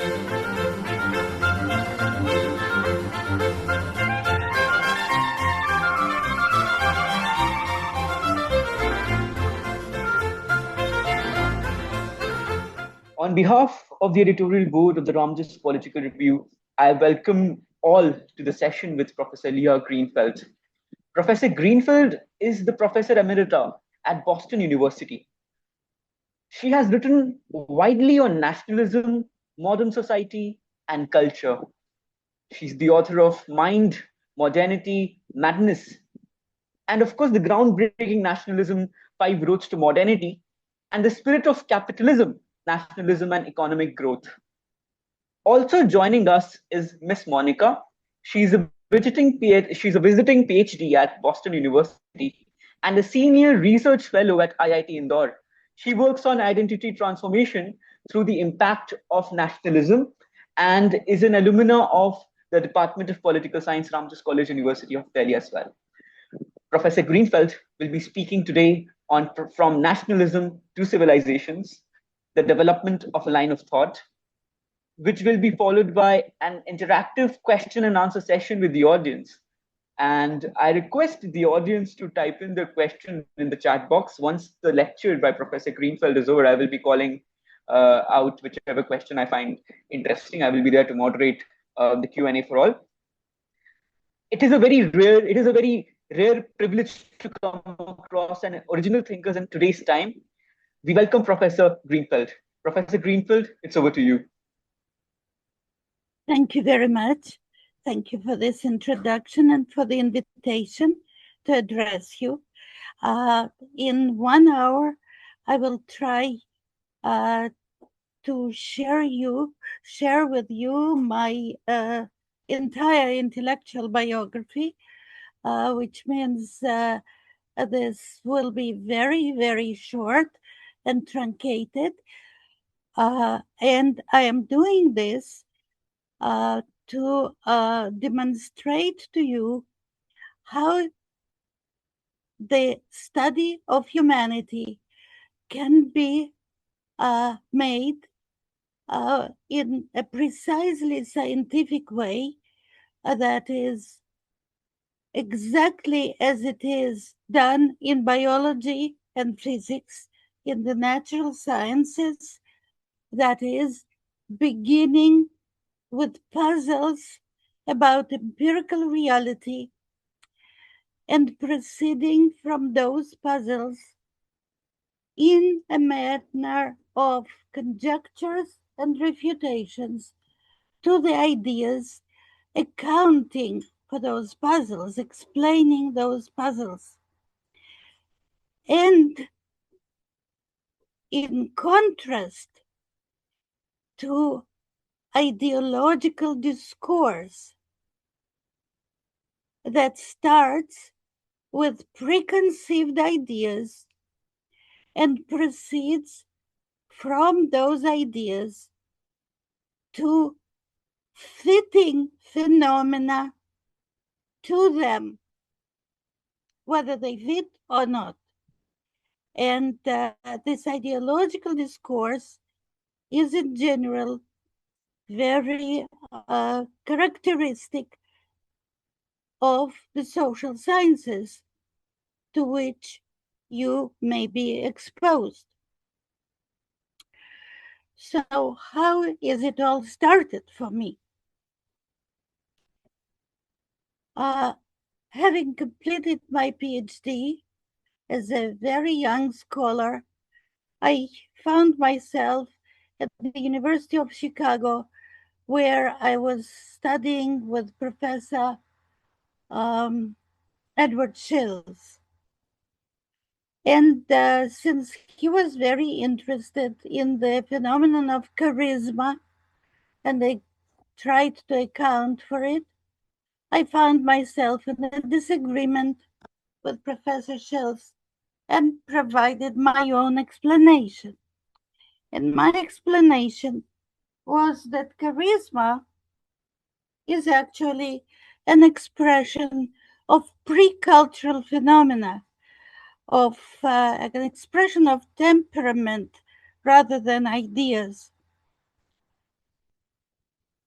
On behalf of the editorial board of the Ramjas Political Review, I welcome all to the session with Professor Liah Greenfeld. Professor Greenfeld is the Professor Emerita at Boston University. She has written widely on nationalism, modern society, and culture. She's the author of Mind, Modernity, Madness, and of course, the groundbreaking Nationalism, Five Roads to Modernity, and the Spirit of Capitalism, Nationalism and Economic Growth. Also joining us is Miss Monica. She's a visiting PhD at Boston University and a senior research fellow at IIT Indore. She works on identity transformation through the impact of nationalism and is an alumna of the Department of Political Science, Ramjas College, University of Delhi as well. Professor Greenfeld will be speaking today on From Nationalism to Civilisations, the development of a line of thought, which will be followed by an interactive question and answer session with the audience. And I request the audience to type in their question in the chat box. Once the lecture by Professor Greenfeld is over, I will be calling out whichever question I find interesting. I will be there to moderate the Q&A for all. It is a very rare privilege to come across an original thinkers in today's time. We welcome Professor Greenfeld. Professor Greenfeld, it's over to you. Thank you very much. Thank you for this introduction and for the invitation to address you. In 1 hour, I will try to share with you my entire intellectual biography, which means this will be very, very short and truncated. And I am doing this to demonstrate to you how the study of humanity can be made in a precisely scientific way that is exactly as it is done in biology and physics, in the natural sciences, that is beginning with puzzles about empirical reality and proceeding from those puzzles in a manner of conjectures and refutations to the ideas, accounting for those puzzles, explaining those puzzles. And in contrast to ideological discourse that starts with preconceived ideas and proceeds from those ideas to fitting phenomena to them, whether they fit or not. And this ideological discourse is in general very characteristic of the social sciences to which you may be exposed. So how is it all started for me? Having completed my PhD as a very young scholar, I found myself at the University of Chicago, where I was studying with Professor Edward Shills. And since he was very interested in the phenomenon of charisma, and I tried to account for it, I found myself in a disagreement with Professor Shills and provided my own explanation. And my explanation was that charisma is actually an expression of pre-cultural phenomena, of an expression of temperament rather than ideas.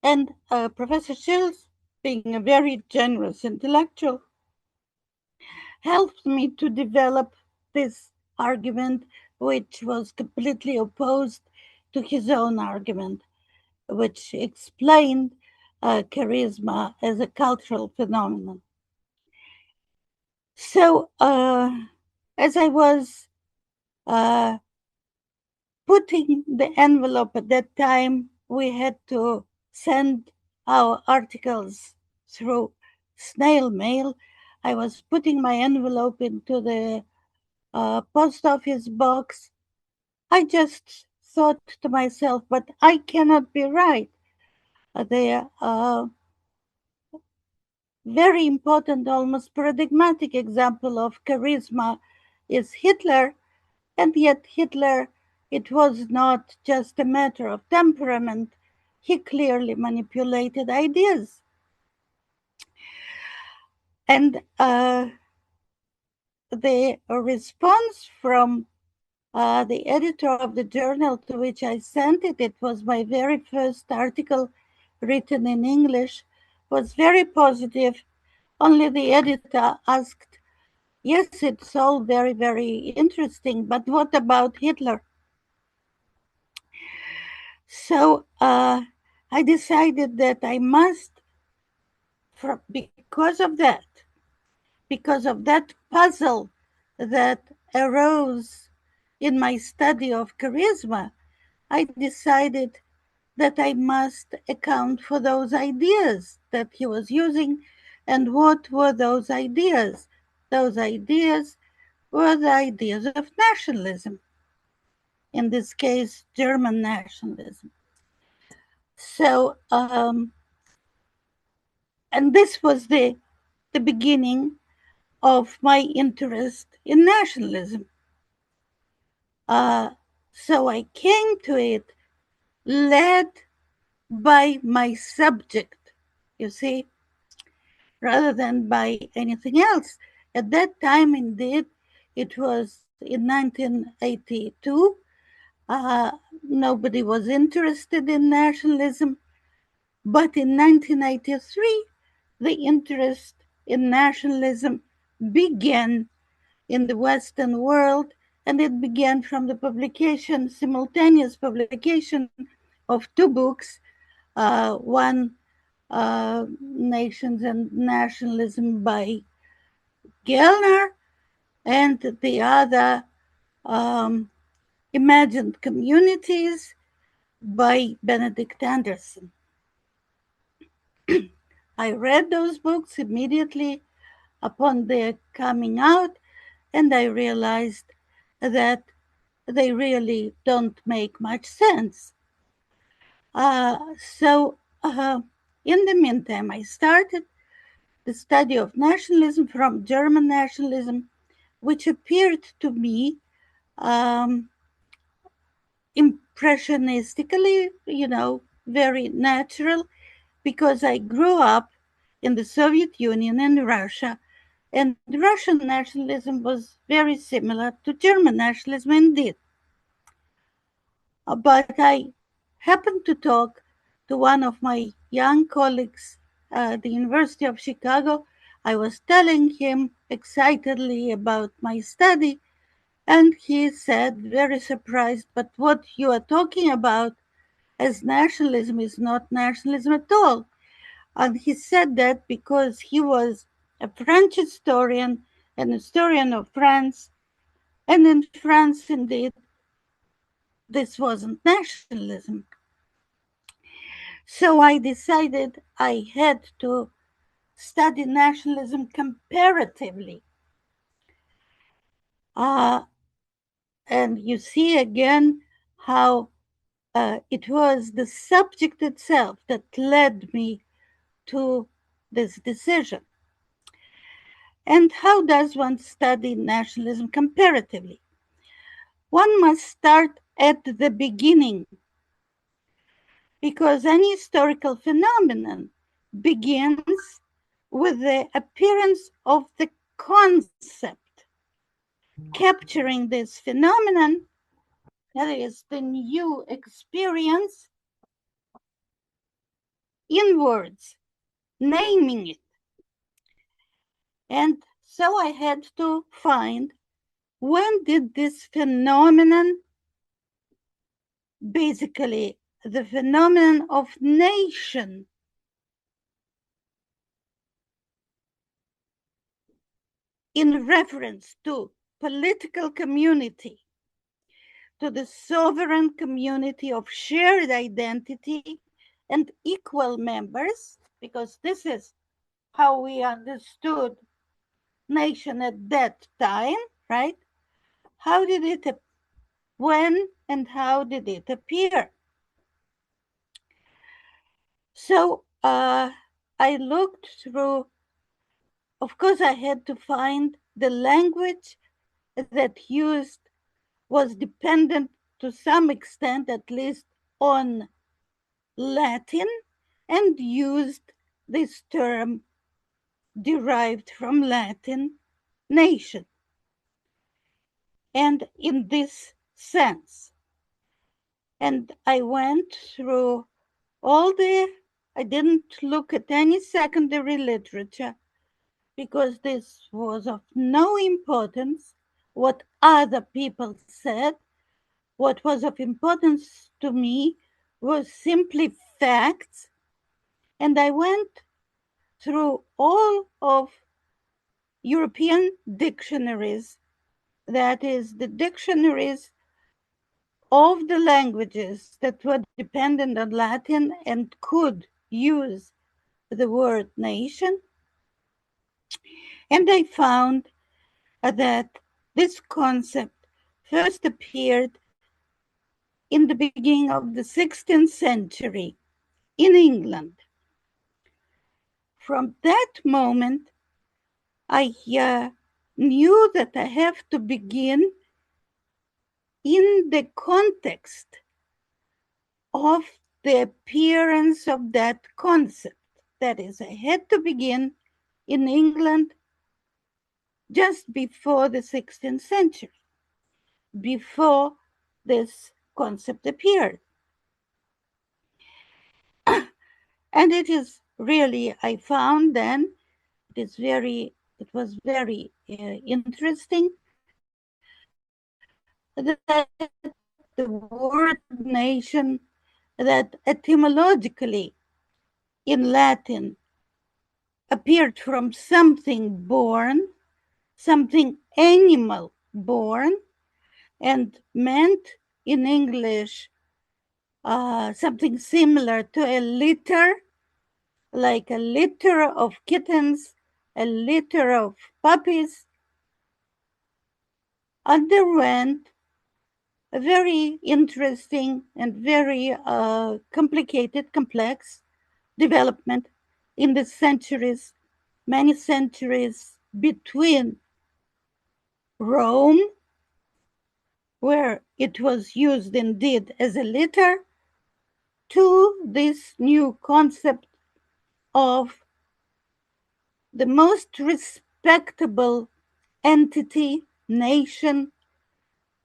And Professor Schills, being a very generous intellectual, helped me to develop this argument, which was completely opposed to his own argument, which explained charisma as a cultural phenomenon. So, as I was uh, putting the envelope at that time, we had to send our articles through snail mail. I was putting my envelope into the post office box. I just thought to myself, but I cannot be right. The very important, almost paradigmatic example of charisma is Hitler, and yet Hitler, it was not just a matter of temperament. He clearly manipulated ideas. And the response from the editor of the journal to which I sent it, it was my very first article written in English, was very positive. Only the editor asked, yes, it's all very, very interesting, but what about Hitler? So I decided that I must, because of that puzzle that arose in my study of charisma, I decided that I must account for those ideas that he was using. And what were those ideas? Those ideas were the ideas of nationalism, in this case, German nationalism. So, and this was the beginning of my interest in nationalism. So I came to it led by my subject, you see, rather than by anything else. At that time, indeed, it was in 1982. Nobody was interested in nationalism. But in 1983, the interest in nationalism began in the Western world, and it began from the simultaneous publication of two books, one Nations and Nationalism by Gellner, and the other um, Imagined Communities by Benedict Anderson. I read those books immediately upon their coming out, and I realized that they really don't make much sense. So, in the meantime, I started the study of nationalism from German nationalism, which appeared to me impressionistically, very natural, because I grew up in the Soviet Union and Russia, and Russian nationalism was very similar to German nationalism indeed. But I happened to talk to one of my young colleagues at the University of Chicago. I was telling him excitedly about my study, and he said, very surprised, but what you are talking about as nationalism is not nationalism at all. And he said that because he was a French historian, an historian of France, and in France, indeed, this wasn't nationalism. So I decided I had to study nationalism comparatively. And you see again how it was the subject itself that led me to this decision. And how does one study nationalism comparatively? One must start at the beginning, because any historical phenomenon begins with the appearance of the concept. Capturing this phenomenon, that is the new experience, in words, naming it. And so I had to find, when did this phenomenon, basically the phenomenon of nation, in reference to political community, to the sovereign community of shared identity and equal members, because this is how we understood nation at that time, right? How did it, when and how did it appear? So I looked through, of course, I had to find the language that was dependent to some extent, at least, on Latin, and used this term derived from Latin, nation. And in this sense, and I went through I didn't look at any secondary literature because this was of no importance what other people said. What was of importance to me was simply facts. And I went through all of European dictionaries, that is, the dictionaries of the languages that were dependent on Latin and could use the word nation. And I found that this concept first appeared in the beginning of the 16th century in England. From that moment, I knew that I have to begin in the context of the appearance of that concept. That is, I had to begin in England just before the 16th century, before this concept appeared. And it is really, I found then, it was very interesting that the word nation, that etymologically in Latin appeared from something born, something animal born, and meant in English something similar to a litter, like a litter of kittens, a litter of puppies, underwent a very interesting and very complicated, complex development in the centuries, many centuries between Rome, where it was used indeed as a litter, to this new concept of the most respectable entity, nation,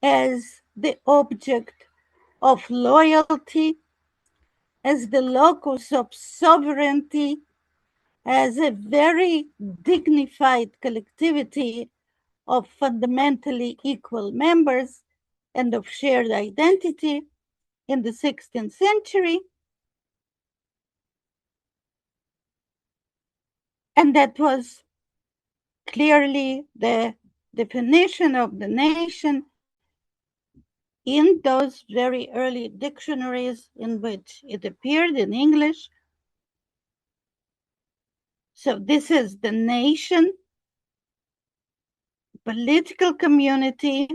as the object of loyalty, as the locus of sovereignty, as a very dignified collectivity of fundamentally equal members and of shared identity in the 16th century. And that was clearly the definition of the nation in those very early dictionaries in which it appeared in English. So this is the nation, political community,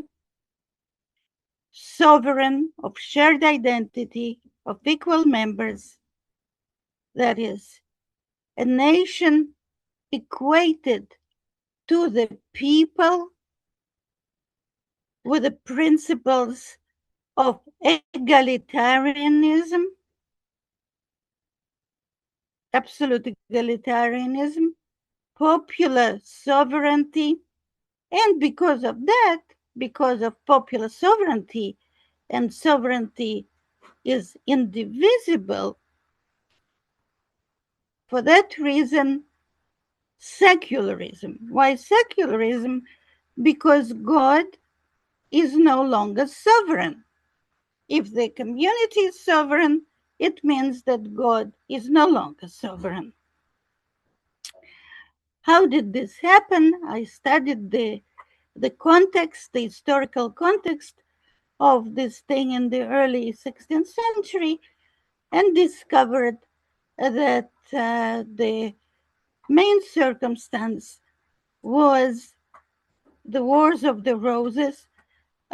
sovereign, of shared identity, of equal members. That is, a nation equated to the people with the principles of egalitarianism, absolute egalitarianism, popular sovereignty, and because of that, because of popular sovereignty, and sovereignty is indivisible, For that reason, secularism. Why secularism? Because God is no longer sovereign. If the community is sovereign, it means that God is no longer sovereign. How did this happen? I studied the context, the historical context of this thing in the early 16th century, and discovered that the main circumstance was the Wars of the Roses,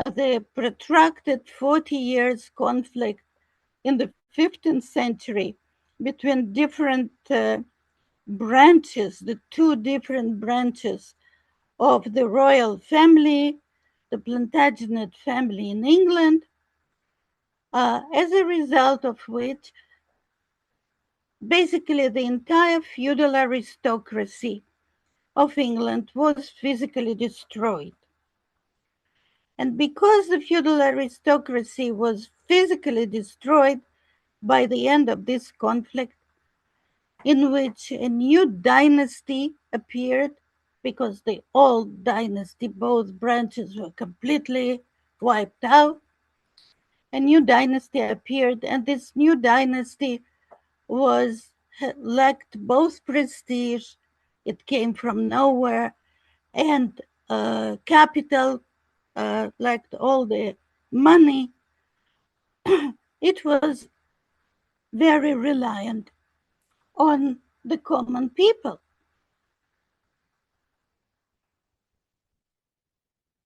the protracted 40 years conflict in the 15th century between different branches, the two different branches of the royal family, the Plantagenet family in England, as a result of which basically the entire feudal aristocracy of England was physically destroyed. And because the feudal aristocracy was physically destroyed by the end of this conflict, in which a new dynasty appeared, because the old dynasty, both branches were completely wiped out, a new dynasty appeared, and this new dynasty was lacked both prestige, it came from nowhere, and capital, lacked all the money. It was very reliant on the common people.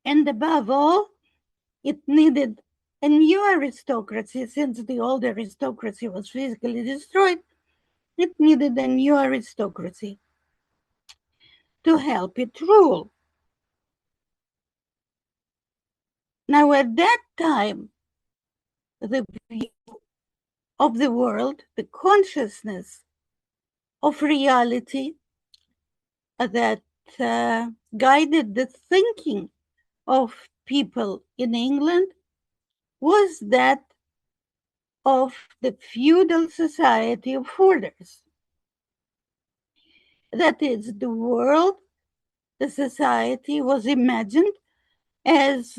And above all, it needed a new aristocracy, since the old aristocracy was physically destroyed. It needed a new aristocracy to help it rule. Now, at that time, the view of the world, the consciousness of reality that guided the thinking of people in England was that of the feudal society of hoarders. That is, the world, the society was imagined as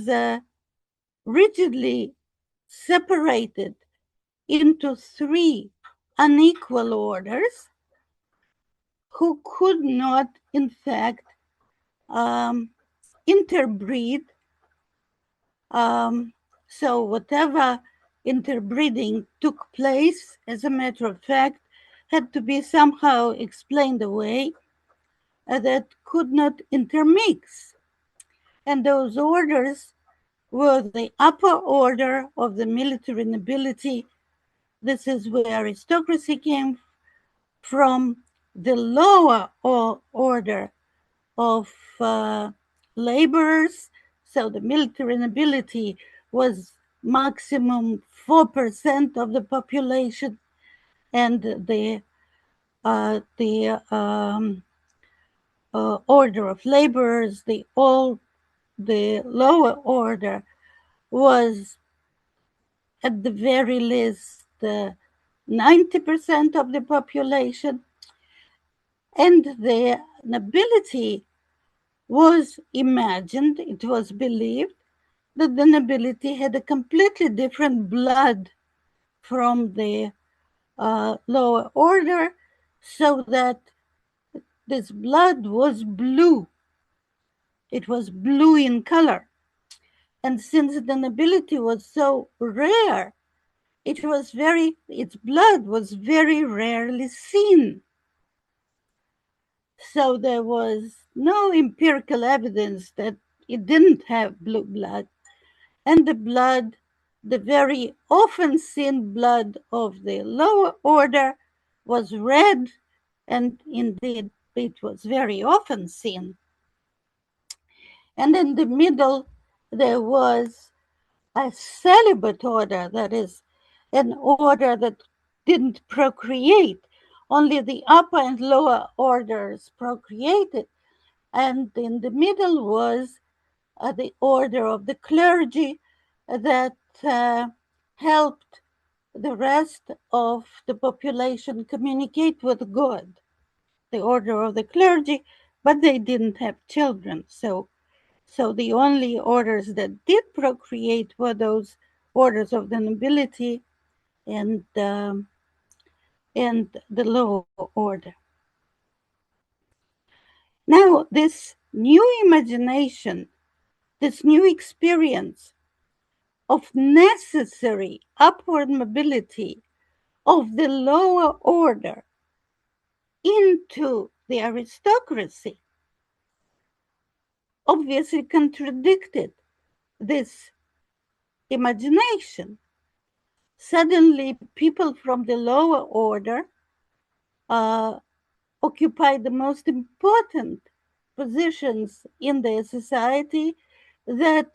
rigidly separated into three unequal orders who could not, in fact, interbreed. So whatever interbreeding took place, as a matter of fact, had to be somehow explained away, that could not intermix. And those orders were the upper order of the military nobility. This is where aristocracy came from. The lower order of laborers. So the military nobility was maximum 4% of the population, and the order of laborers, the lower order, was at the very least 90% of the population, and the nobility was imagined, it was believed, that the nobility had a completely different blood from the lower order, so that this blood was blue. It was blue in color. And since the nobility was so rare, its blood was very rarely seen. So there was no empirical evidence that it didn't have blue blood. And the very often seen blood of the lower order was red, and indeed it was very often seen. And in the middle, there was a celibate order, that is, an order that didn't procreate. Only the upper and lower orders procreated. And in the middle was the order of the clergy that helped the rest of the population communicate with God, the order of the clergy, but they didn't have children. So the only orders that did procreate were those orders of the nobility and the lower order. Now, this new imagination, this new experience of necessary upward mobility of the lower order into the aristocracy obviously contradicted this imagination. Suddenly, people from the lower order uh, occupied the most important positions in their society that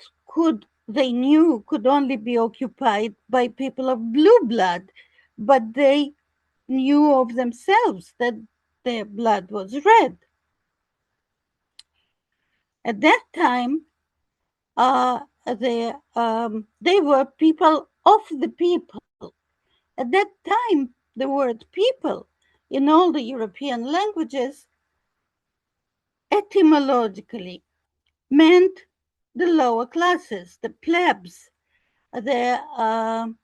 they knew could only be occupied by people of blue blood, but they knew of themselves that their blood was red. At that time, they were people of the people. At that time, the word people in all the European languages etymologically meant the lower classes, the plebs, the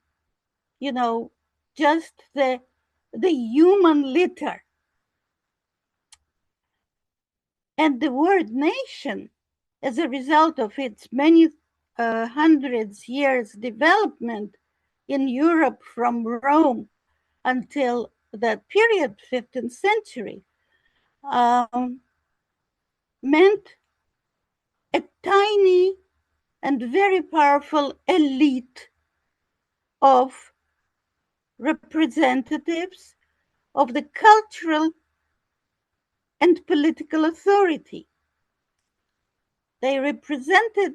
you know, just the human litter. And the word nation, as a result of its many hundreds years development in Europe from Rome until that period, 15th century, um, meant a tiny and very powerful elite of representatives of the cultural and political authority. They represented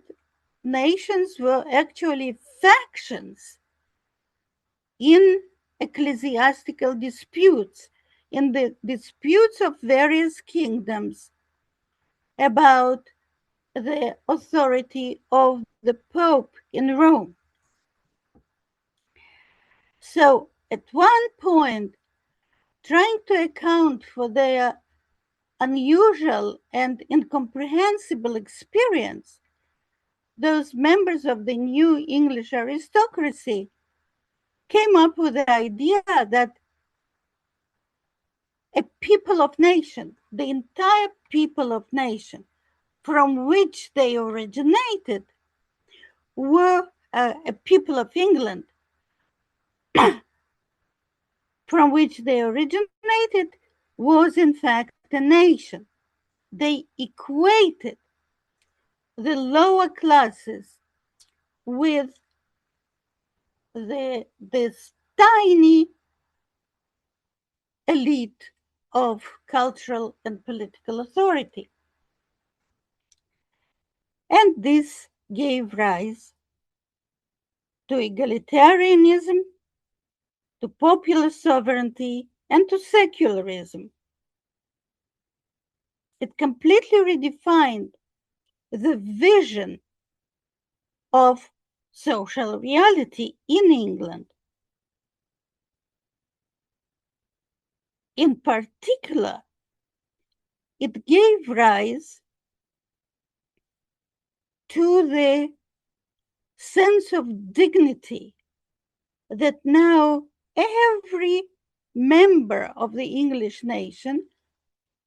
nations were actually factions in ecclesiastical disputes, in the disputes of various kingdoms about the authority of the Pope in Rome. So, at one point, trying to account for their unusual and incomprehensible experience, those members of the new English aristocracy came up with the idea that a people of nation, the entire people of nation from which they originated, were a people of England from which they originated was in fact a nation. They equated the lower classes with this tiny elite of cultural and political authority. And this gave rise to egalitarianism, to popular sovereignty, and to secularism. It completely redefined the vision of social reality in England. In particular, it gave rise to the sense of dignity that now every member of the English nation,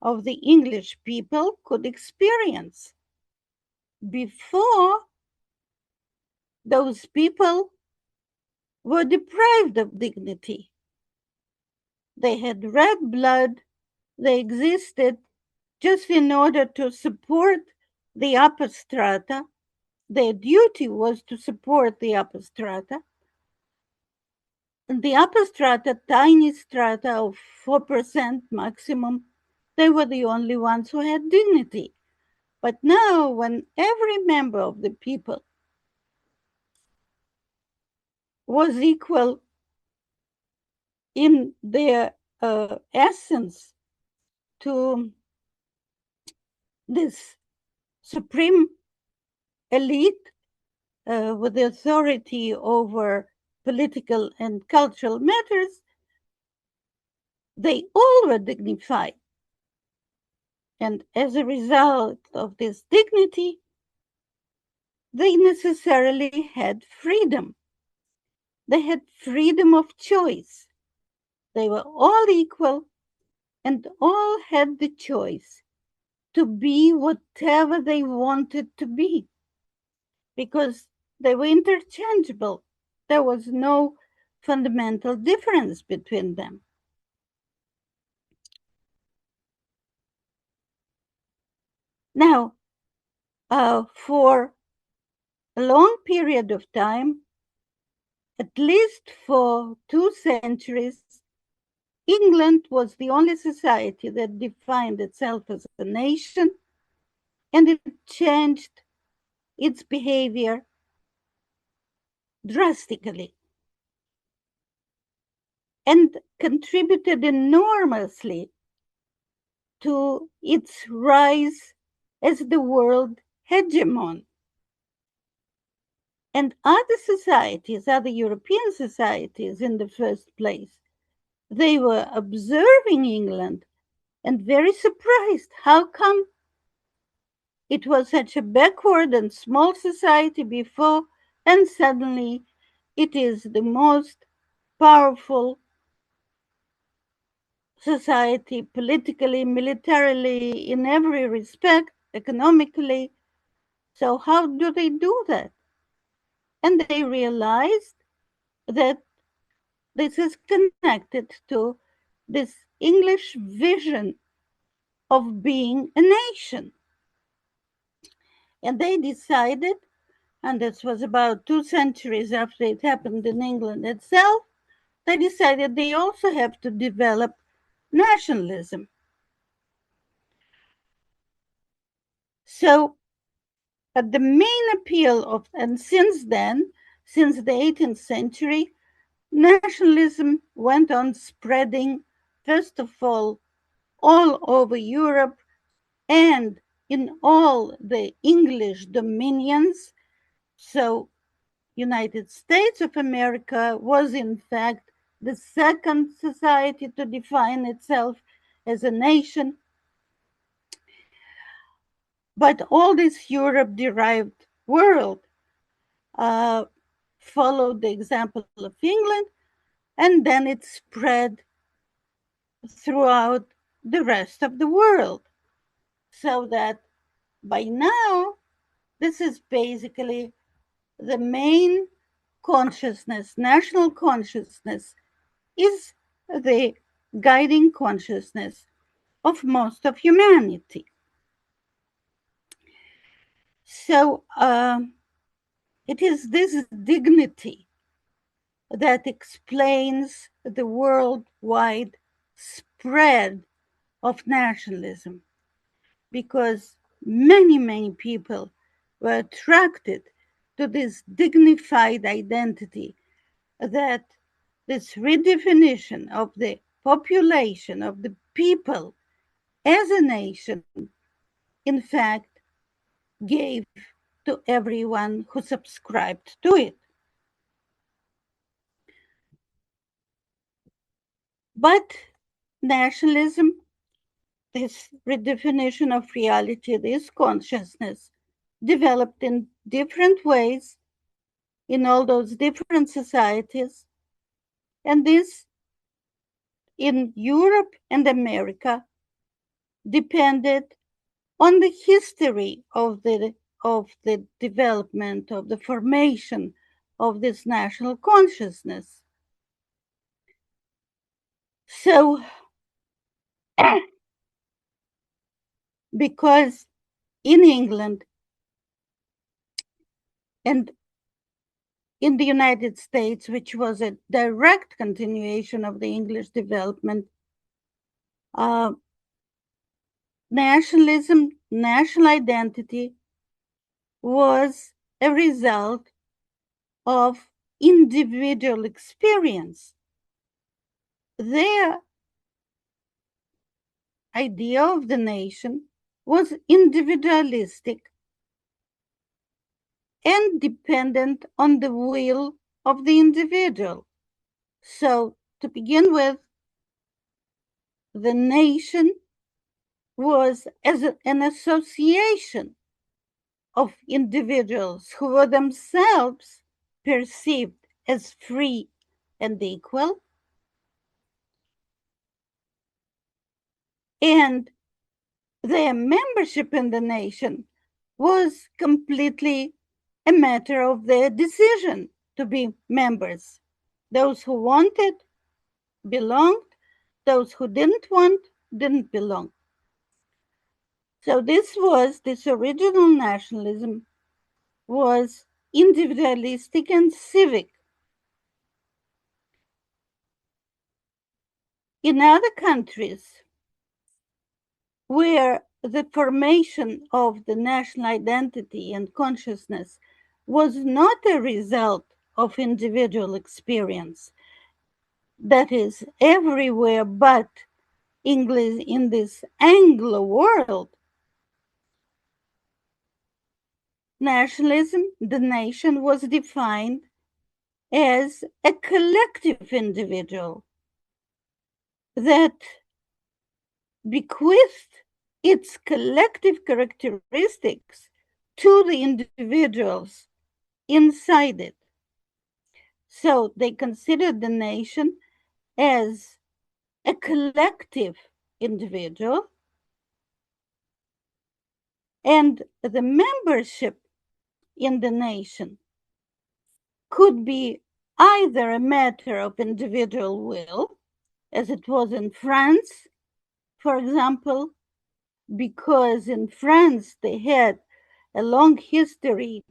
of the English people, could experience. Before, those people were deprived of dignity. They had red blood, they existed just in order to support the upper strata. Their duty was to support the upper strata. And the upper strata, tiny strata of 4% maximum, they were the only ones who had dignity. But now, when every member of the people was equal in their essence to this supreme elite with the authority over political and cultural matters, they all were dignified. And as a result of this dignity, they necessarily had freedom. They had freedom of choice. They were all equal and all had the choice to be whatever they wanted to be because they were interchangeable. There was no fundamental difference between them. Now, for a long period of time, at least for 2 centuries, England was the only society that defined itself as a nation, and it changed its behavior drastically and contributed enormously to its rise as the world hegemon. And other societies, other European societies in the first place, they were observing England and very surprised. How come it was such a backward and small society before, and suddenly it is the most powerful society politically, militarily, in every respect, economically? So, how do they do that? And they realized that this is connected to this English vision of being a nation. And they decided, and this was about 2 centuries after it happened in England itself, they decided they also have to develop nationalism. So, but the main appeal of, and since then, since the 18th century, nationalism went on spreading, first of all over Europe and in all the English dominions. So United States of America was in fact the second society to define itself as a nation. But all this Europe-derived world followed the example of England, and then it spread throughout the rest of the world. So that by now, this is basically the main consciousness, national consciousness, is the guiding consciousness of most of humanity. So it is this dignity that explains the worldwide spread of nationalism, because many people were attracted to this dignified identity, that this redefinition of the population, of the people as a nation, in fact, gave to everyone who subscribed to it. But nationalism, this redefinition of reality, this consciousness, developed in different ways in all those different societies. And this, in Europe and America, depended on the history of the development, of the formation of this national consciousness. So, because in England and in the United States, which was a direct continuation of the English development, nationalism, national identity was a result of individual experience. Their idea of the nation was individualistic and dependent on the will of the individual. So, to begin with, the nation was as an association of individuals who were themselves perceived as free and equal, and their membership in the nation was completely a matter of their decision to be members. Those who wanted belonged, those who didn't want didn't belong. So this original nationalism was individualistic and civic. In other countries where the formation of the national identity and consciousness was not a result of individual experience, that is everywhere but English in this Anglo world, nationalism, the nation, was defined as a collective individual that bequeathed its collective characteristics to the individuals inside it. So they considered the nation as a collective individual, and the membership in the nation could be either a matter of individual will, as it was in France, for example, because in France they had a long history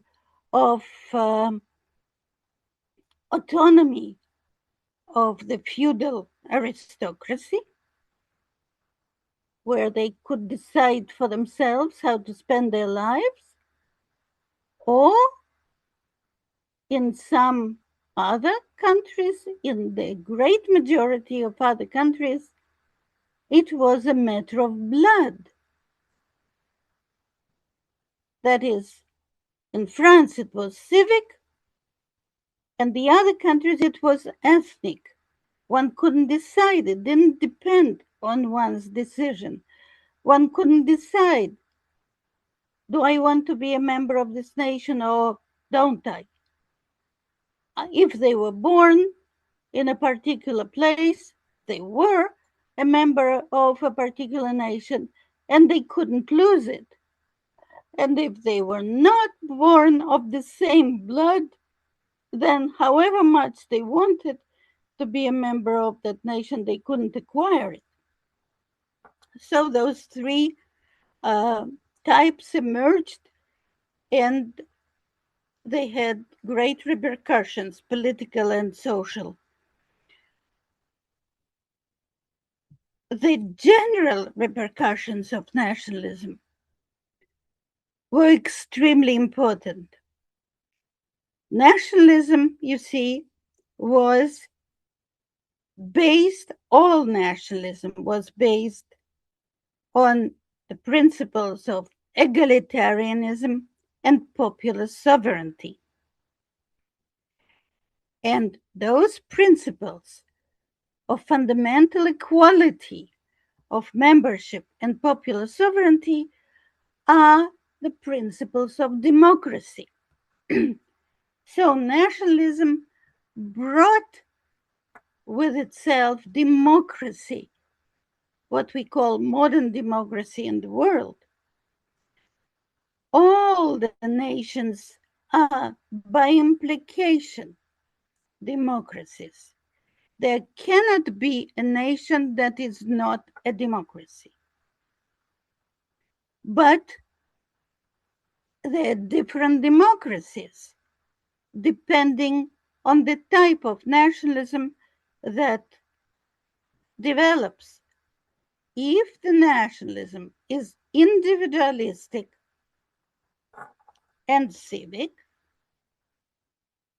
of autonomy of the feudal aristocracy, where they could decide for themselves how to spend their lives, or in some other countries, in the great majority of other countries, it was a matter of blood. That is, in France it was civic, and the other countries it was ethnic. One couldn't decide, it didn't depend on one's decision. One couldn't decide, do I want to be a member of this nation or don't I? If they were born in a particular place, they were a member of a particular nation and they couldn't lose it. And if they were not born of the same blood, then however much they wanted to be a member of that nation, they couldn't acquire it. So those three types emerged, and they had great repercussions, political and social. The general repercussions of nationalism were extremely important. Nationalism, you see, was all nationalism was based on the principles of egalitarianism and popular sovereignty. And those principles of fundamental equality of membership and popular sovereignty are the principles of democracy. So nationalism brought with itself democracy, what we call modern democracy in the world. All the nations are, by implication, democracies. There cannot be a nation that is not a democracy. But there are different democracies depending on the type of nationalism that develops. If the nationalism is individualistic and civic,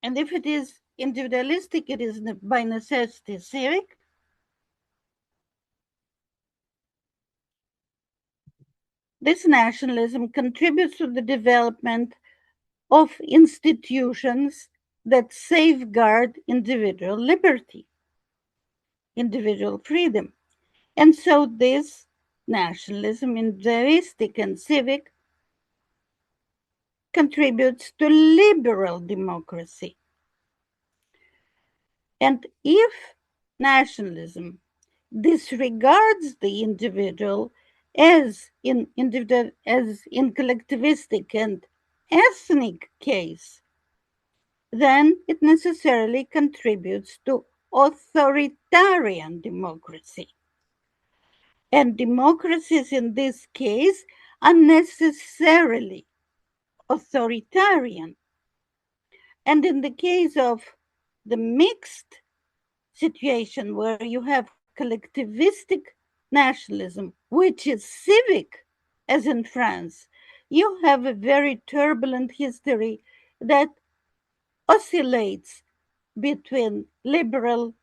and if it is individualistic, it is by necessity civic, this nationalism contributes to the development of institutions that safeguard individual liberty, individual freedom. And so this nationalism, individualistic and civic, contributes to liberal democracy. And if nationalism disregards the individual as in collectivistic and ethnic case, then it necessarily contributes to authoritarian democracy. And democracies in this case are necessarily authoritarian. And in the case of the mixed situation where you have collectivistic nationalism, which is civic, as in France, you have a very turbulent history that oscillates between liberal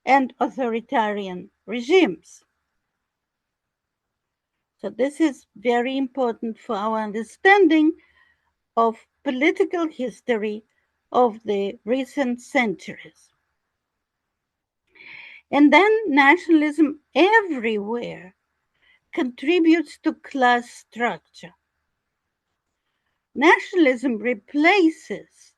and authoritarian regimes. So this is very important for our understanding of political history of the recent centuries. And then nationalism everywhere contributes to class structure. Nationalism replaces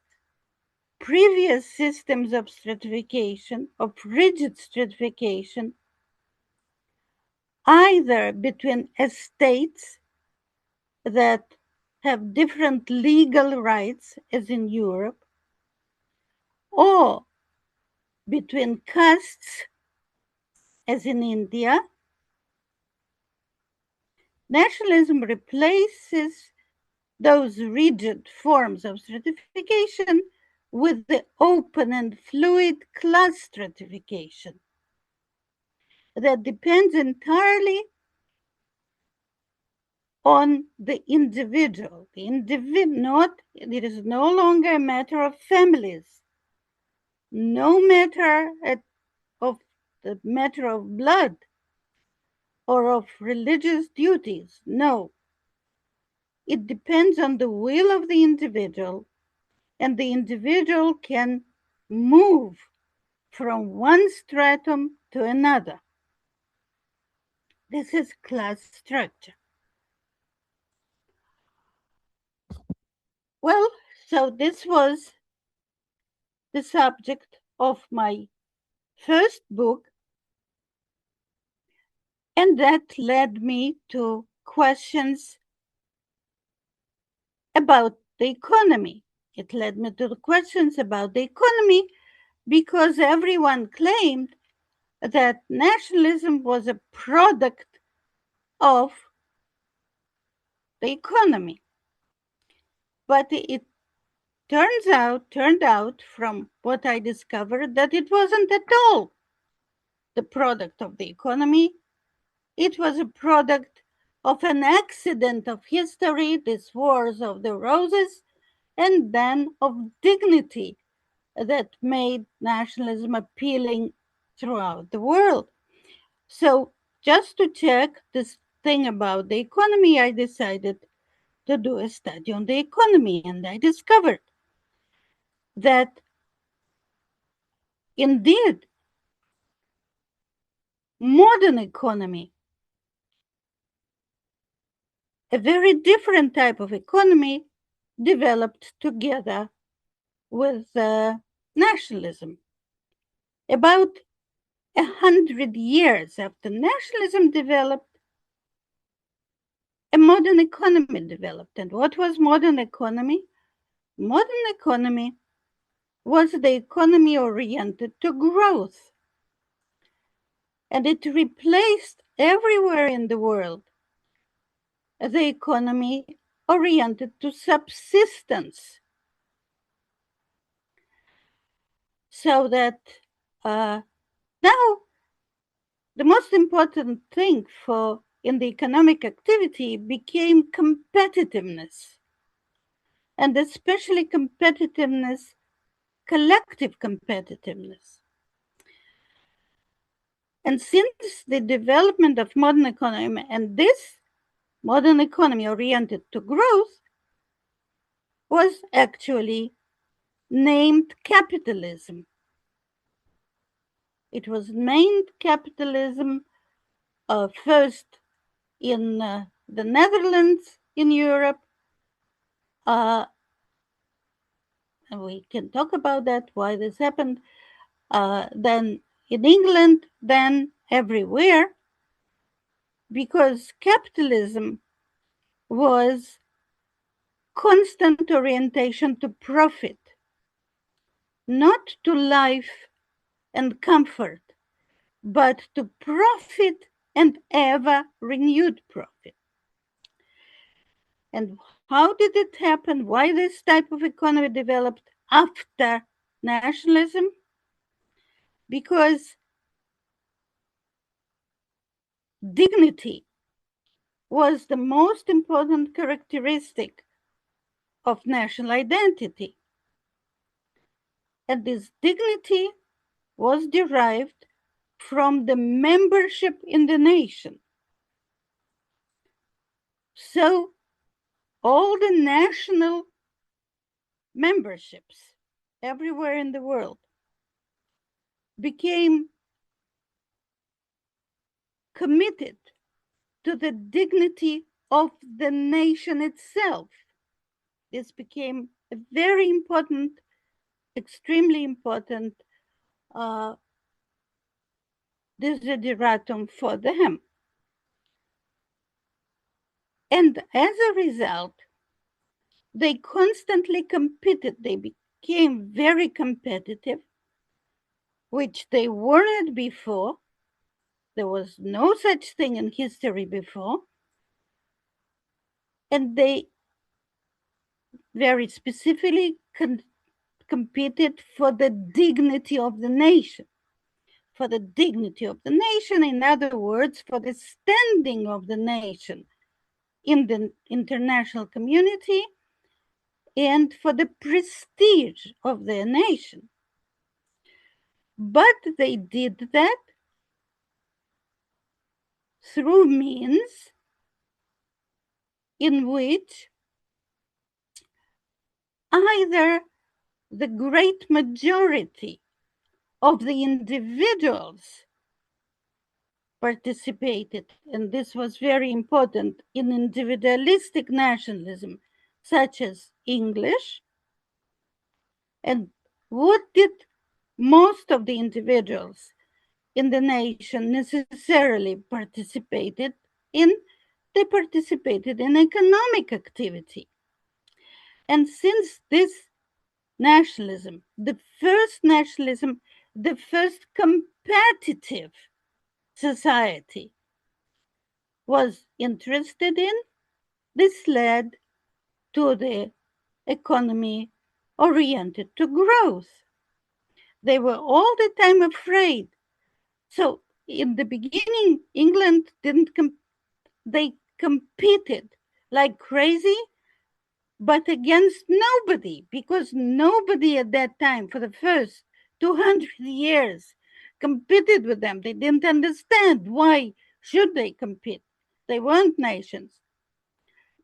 previous systems of stratification, of rigid stratification, either between estates that have different legal rights, as in Europe, or between castes, as in India. Nationalism replaces those rigid forms of stratification with the open and fluid class stratification that depends entirely on the individual. It is no longer a matter of families, no matter of the matter of blood or of religious duties. No, it depends on the will of the individual, and the individual can move from one stratum to another. This is class structure. Well, so this was the subject of my first book, and that led me to questions about the economy. It led me to the questions about the economy because everyone claimed that nationalism was a product of the economy. But it turned out from what I discovered that it wasn't at all the product of the economy. It was a product of an accident of history, these wars of the roses, and then of dignity that made nationalism appealing throughout the world. So just to check this thing about the economy, I decided to do a study on the economy, and I discovered that indeed modern economy, a very different type of economy, developed together with nationalism. About 100 years after nationalism developed, a modern economy developed. And what was modern economy? Modern economy was the economy oriented to growth. And it replaced everywhere in the world the economy oriented to subsistence. So that now the most important thing in the economic activity became competitiveness, and especially competitiveness, collective competitiveness. And since the development of modern economy, and this modern economy oriented to growth was actually named capitalism. It was named capitalism first in the Netherlands in Europe. And we can talk about that, why this happened. Then in England, then everywhere, because capitalism was constant orientation to profit, not to life and comfort, but to profit and ever renewed profit. And how did it happen? Why this type of economy developed after nationalism? Because dignity was the most important characteristic of national identity. And this dignity was derived from the membership in the nation. So all the national memberships everywhere in the world became committed to the dignity of the nation itself. This became a very important, extremely important desideratum for them. And as a result, they constantly competed. They became very competitive, which they weren't before. There was no such thing in history before. And they very specifically competed for the dignity of the nation. For the dignity of the nation, in other words, for the standing of the nation in the international community, and for the prestige of their nation. But they did that through means in which either the great majority of the individuals participated, and this was very important in individualistic nationalism, such as English. And what did most of the individuals in the nation necessarily participated in? They participated in economic activity. And since this nationalism, the first competitive society was interested in, this led to the economy oriented to growth. They were all the time afraid. So in the beginning, England they competed like crazy, but against nobody, because nobody at that time, for the first 200 years, competed with them. They didn't understand why should they compete. They weren't nations.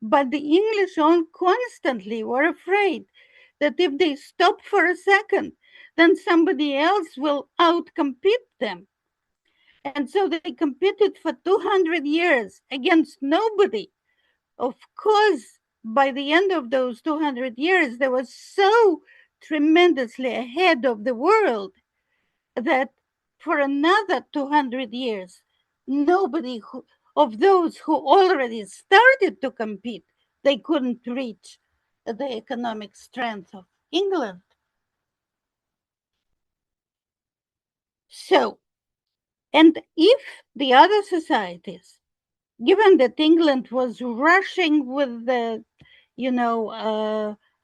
But the English constantly were afraid that if they stop for a second, then somebody else will outcompete them. And so they competed for 200 years against nobody. Of course, by the end of those 200 years, they were so tremendously ahead of the world that for another 200 years, nobody of those who already started to compete, they couldn't reach the economic strength of England. So, and if the other societies, given that England was rushing with the,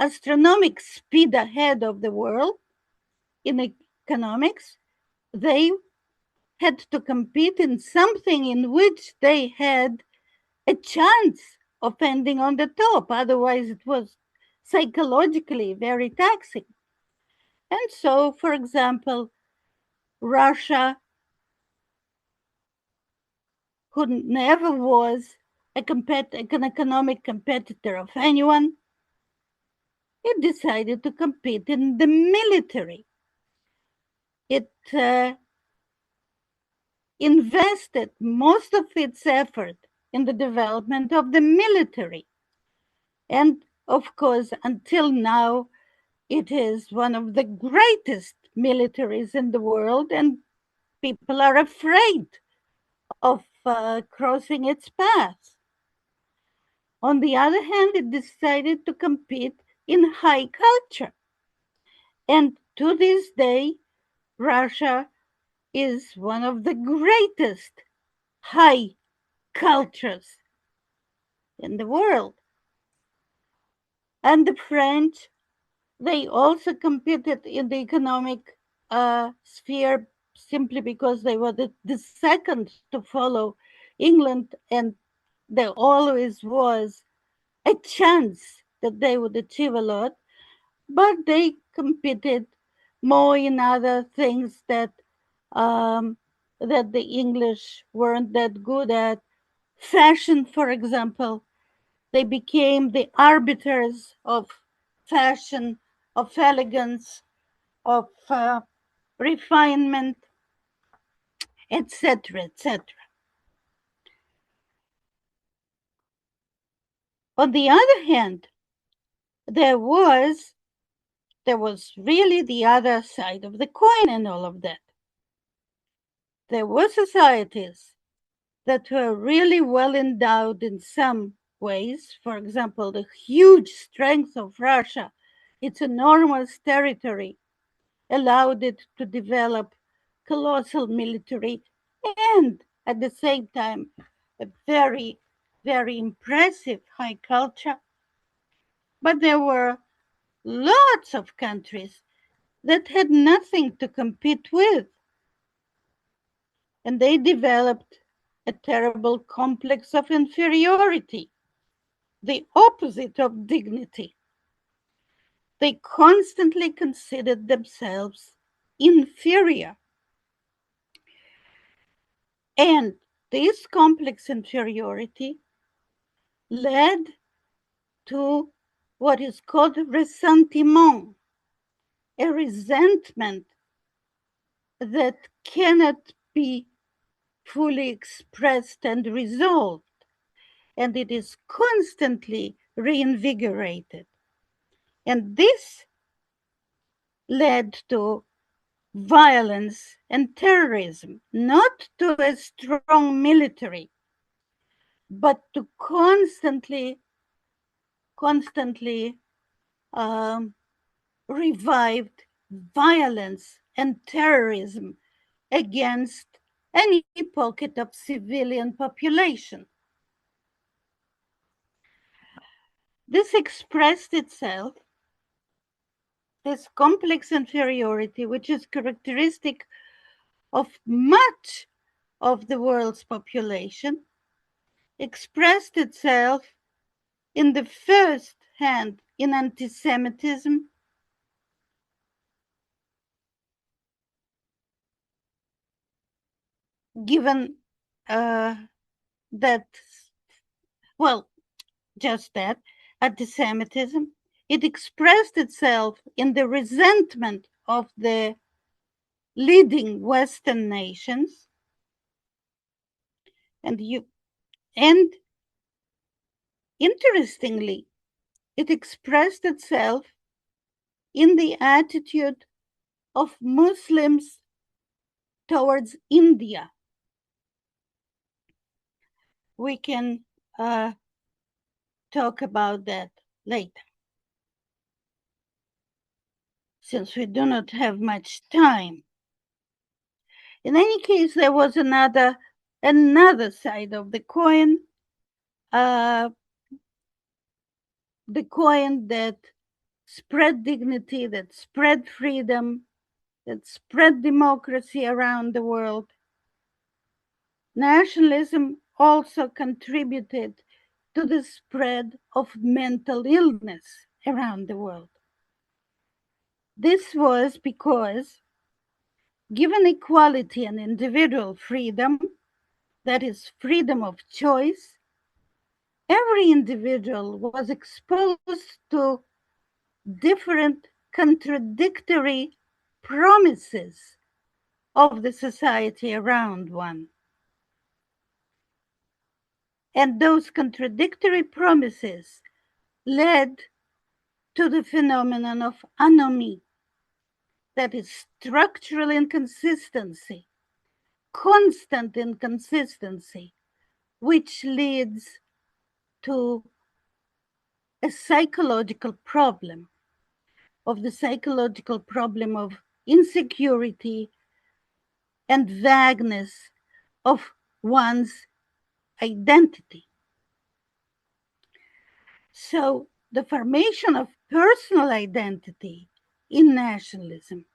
astronomical speed ahead of the world in economics, they had to compete in something in which they had a chance of ending on the top. Otherwise, it was psychologically very taxing. And so, for example, Russia, who never was an economic competitor of anyone, it decided to compete in the military. It invested most of its effort in the development of the military. And of course, until now, it is one of the greatest militaries in the world, and people are afraid of crossing its path. On the other hand, it decided to compete in high culture. And to this day, Russia is one of the greatest high cultures in the world. And the French, they also competed in the economic sphere simply because they were the second to follow England, and there always was a chance that they would achieve a lot, but they competed more in other things that the English weren't that good at. Fashion, for example, they became the arbiters of fashion, of elegance, of refinement, etc., etc. On the other hand, there was really the other side of the coin in all of that. There were societies that were really well endowed in some ways. For example, the huge strength of Russia, its enormous territory, allowed it to develop colossal military and at the same time a very, very impressive high culture. But there were lots of countries that had nothing to compete with, and they developed a terrible complex of inferiority, the opposite of dignity. They constantly considered themselves inferior. And this complex inferiority led to what is called ressentiment, a resentment that cannot be fully expressed and resolved, and it is constantly reinvigorated. And this led to violence and terrorism, not to a strong military, but to constantly revived violence and terrorism against any pocket of civilian population. This expressed itself, this complex inferiority, which is characteristic of much of the world's population, expressed itself in the first hand in anti-Semitism, given that, well, just that, anti-Semitism. It expressed itself in the resentment of the leading Western nations, and interestingly, it expressed itself in the attitude of Muslims towards India. We can talk about that later, since we do not have much time. In any case, there was another side of the coin that spread dignity, that spread freedom, that spread democracy around the world. Nationalism also contributed to the spread of mental illness around the world. This was because, given equality and individual freedom, that is, freedom of choice, every individual was exposed to different contradictory promises of the society around one. And those contradictory promises led to the phenomenon of anomie, that is structural inconsistency, constant inconsistency, which leads to a psychological problem, of the psychological problem of insecurity and vagueness of one's identity. So the formation of personal identity in nationalism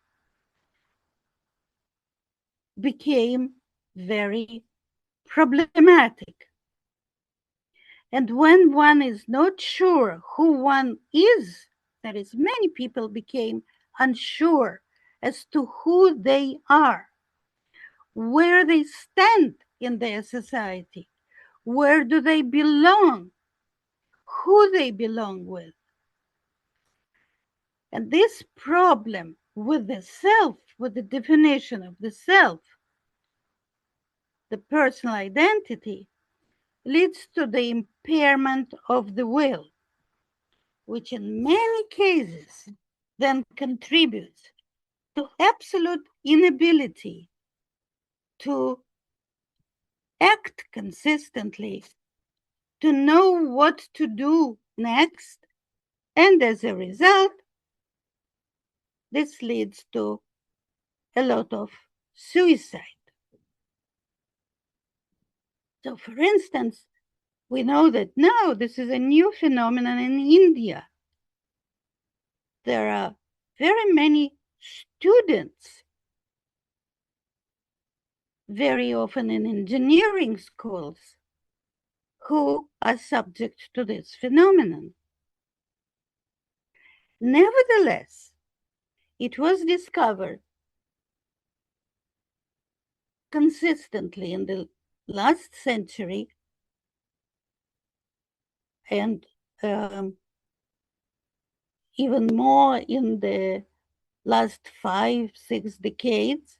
became very problematic. And when one is not sure who one is, that is, many people became unsure as to who they are, where they stand in their society, where do they belong, who they belong with. And this problem with the self, with the definition of the self, the personal identity, leads to the impairment of the will, which in many cases then contributes to absolute inability to act consistently, to know what to do next, and as a result, this leads to a lot of suicide. So, for instance, we know that now this is a new phenomenon in India. There are very many students, very often in engineering schools, who are subject to this phenomenon. Nevertheless, it was discovered consistently in the last century and even more in the last 5-6 decades,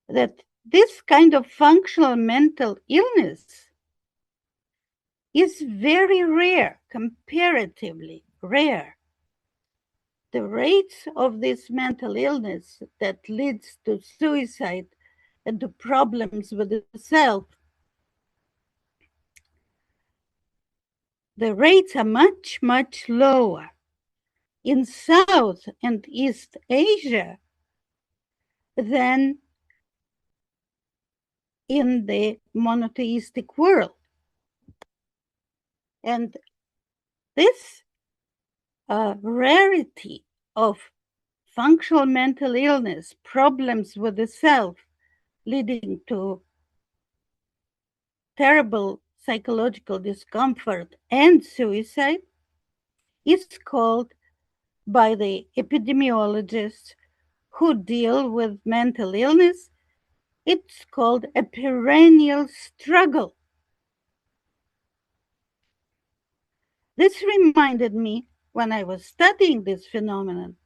that this kind of functional mental illness is very rare, comparatively rare. The rates of this mental illness that leads to suicide and to problems with the self, the rates are much, much lower in South and East Asia than in the monotheistic world. And this rarity of functional mental illness, problems with the self, leading to terrible psychological discomfort and suicide, is called by the epidemiologists who deal with mental illness, it's called a perennial struggle. This reminded me, when I was studying this phenomenon,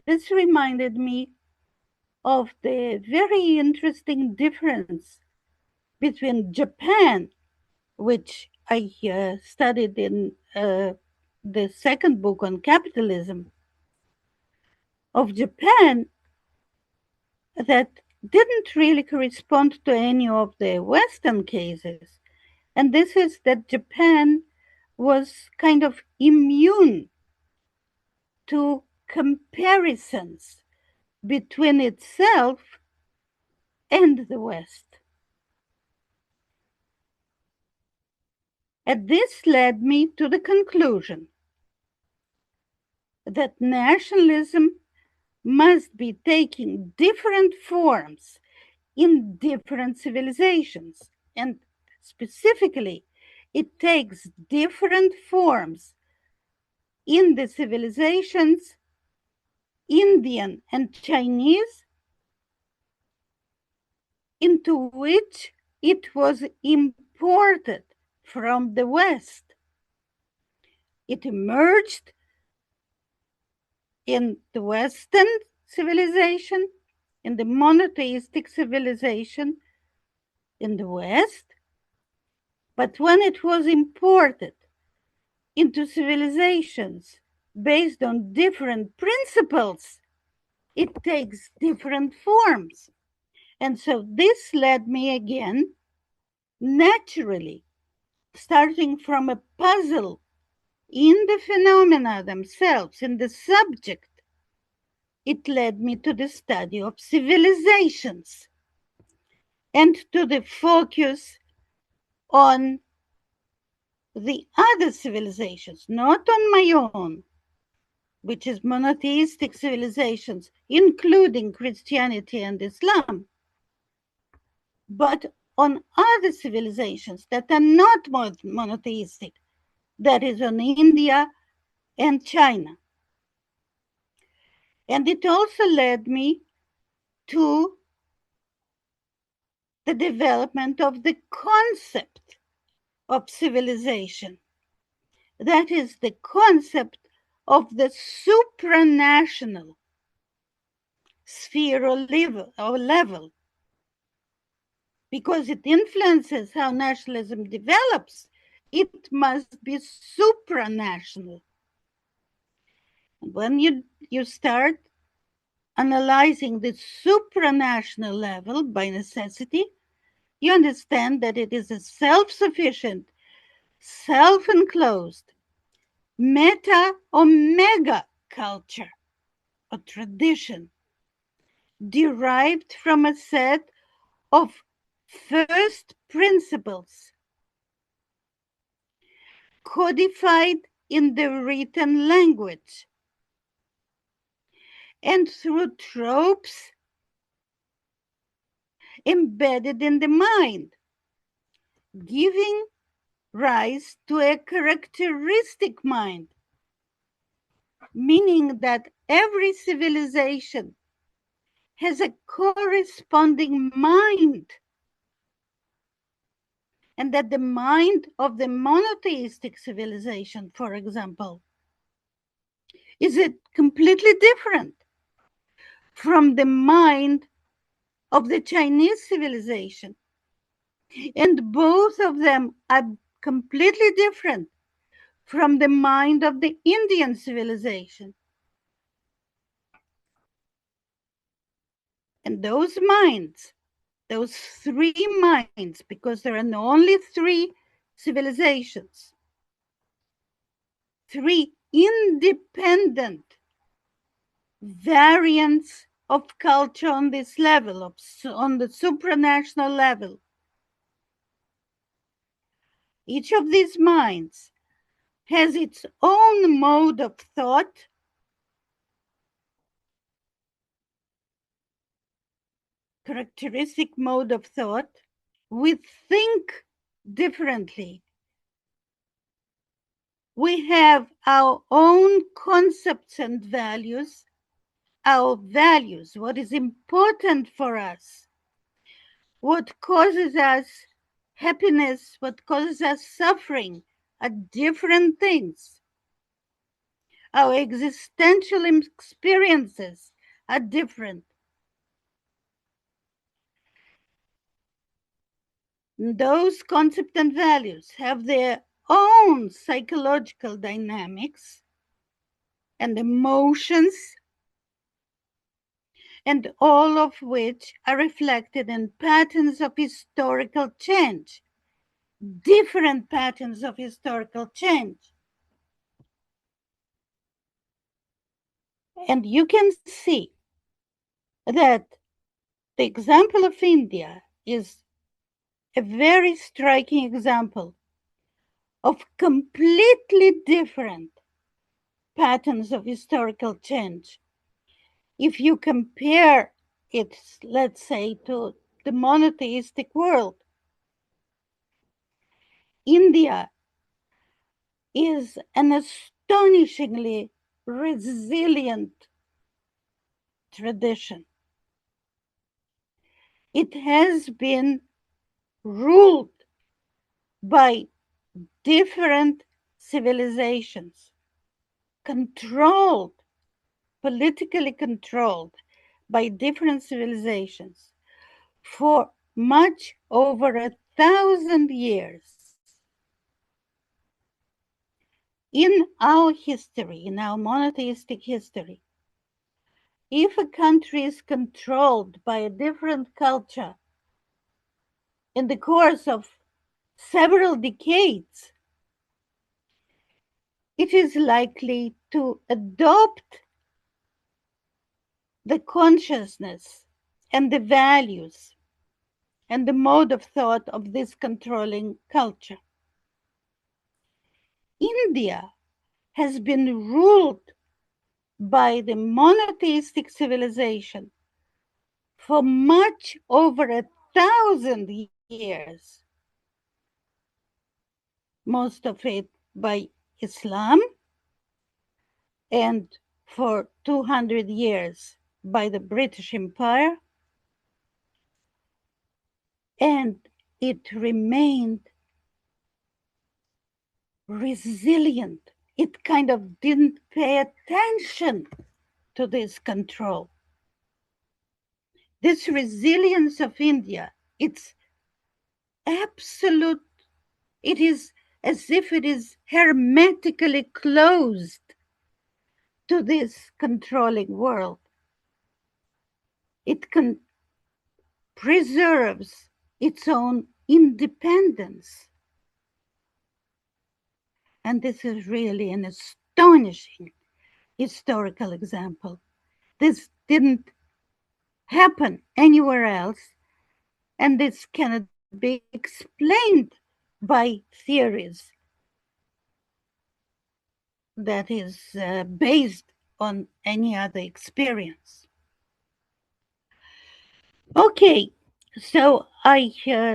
this reminded me of the very interesting difference between Japan, which I studied in the second book on capitalism, of Japan, that didn't really correspond to any of the Western cases. And this is that Japan was kind of immune to comparisons between itself and the West. And this led me to the conclusion that nationalism must be taking different forms in different civilizations. And specifically, it takes different forms in the civilizations, Indian and Chinese, into which it was imported from the West. It emerged in the Western civilization, in the monotheistic civilization in the West, but when it was imported into civilizations based on different principles, it takes different forms. And so this led me again, naturally, starting from a puzzle in the phenomena themselves, in the subject, it led me to the study of civilizations and to the focus on the other civilizations, not on my own, which is monotheistic civilizations, including Christianity and Islam, but on other civilizations that are not monotheistic, that is on India and China. And it also led me to the development of the concept of civilization. That is the concept of the supranational sphere or level, because it influences how nationalism develops. It must be supranational. And when you start analyzing the supranational level by necessity, you understand that it is a self-sufficient, self-enclosed, meta or mega culture, a tradition derived from a set of first principles codified in the written language and through tropes embedded in the mind, giving rise to a characteristic mind, meaning that every civilization has a corresponding mind, and that the mind of the monotheistic civilization, for example, is completely different from the mind of the Chinese civilization. And both of them are completely different from the mind of the Indian civilization. And those minds, those three minds, because there are only three civilizations, three independent variants of culture on this level, on the supranational level. Each of these minds has its own mode of thought, characteristic mode of thought. We think differently. We have our own concepts and values, our values, what is important for us, what causes us happiness, what causes us suffering, are different things. Our existential experiences are different. Those concepts and values have their own psychological dynamics and emotions, and all of which are reflected in patterns of historical change, different patterns of historical change. And you can see that the example of India is a very striking example of completely different patterns of historical change. If you compare it, let's say, to the monotheistic world, India is an astonishingly resilient tradition. It has been ruled by different civilizations, controlled politically controlled by different civilizations for much over 1,000 years. In our history, in our monotheistic history, if a country is controlled by a different culture in the course of several decades, it is likely to adopt the consciousness and the values and the mode of thought of this controlling culture. India has been ruled by the monotheistic civilization for much over 1,000 years, most of it by Islam, and for 200 years by the British Empire, and it remained resilient. It kind of didn't pay attention to this control. This resilience of India, it's absolute, it is as if it is hermetically closed to this controlling world. It preserves its own independence. And this is really an astonishing historical example. This didn't happen anywhere else, and this cannot be explained by theories that is based on any other experience. Okay, so I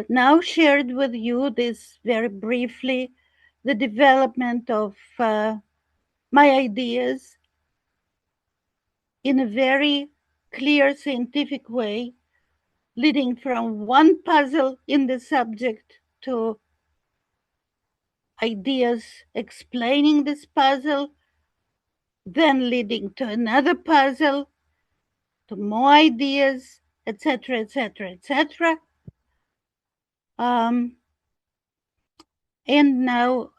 now shared with you this very briefly, the development of my ideas in a very clear scientific way, leading from one puzzle in the subject to ideas explaining this puzzle, then leading to another puzzle, to more ideas, etc., etc., etc. And now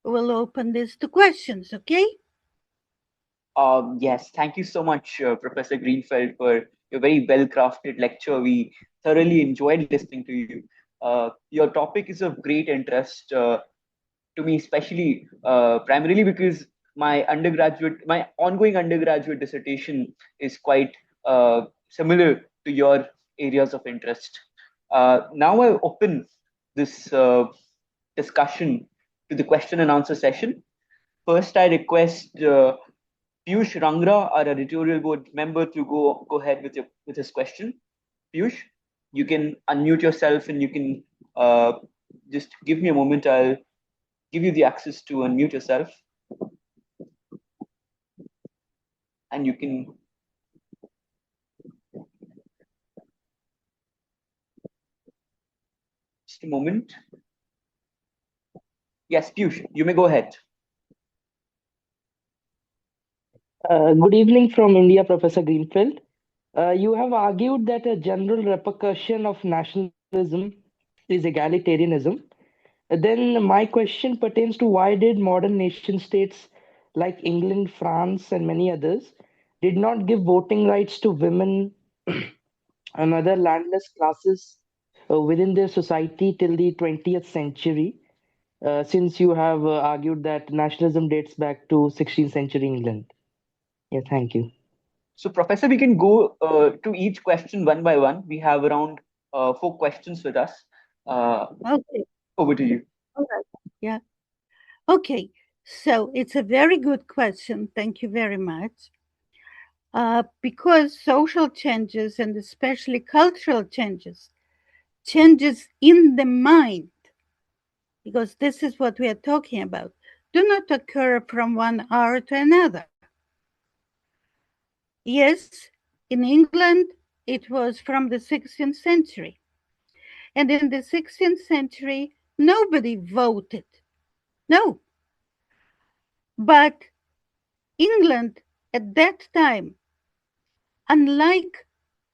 we'll open this to questions, okay? Yes, thank you so much, Professor Greenfeld, for your very well-crafted lecture. We thoroughly enjoyed listening to you. Your topic is of great interest to me, especially primarily because my ongoing undergraduate dissertation is quite similar to your areas of interest. Now I open this discussion to the question and answer session. First, I request Piyush Rangra, our editorial board member, to go ahead with his question. Piyush, you can unmute yourself and you can just give me a moment. I'll give you the access to unmute yourself, and you can. Just a moment. Yes, Piyush, you may go ahead. Good evening from India, Professor Greenfeld. You have argued that a general repercussion of nationalism is egalitarianism. Then my question pertains to why did modern nation states like England, France, and many others did not give voting rights to women and other landless classes within their society till the 20th century, since you have argued that nationalism dates back to 16th century England? Yeah, thank you. So, Professor, we can go to each question one by one. We have around 4 questions with us. Okay. Over to you. All right. Yeah. Okay. So it's a very good question. Thank you very much. Because social changes and especially cultural changes in the mind, because this is what we are talking about, do not occur from one hour to another. Yes, in England, it was from the 16th century. And in the 16th century, nobody voted. No. But England at that time, unlike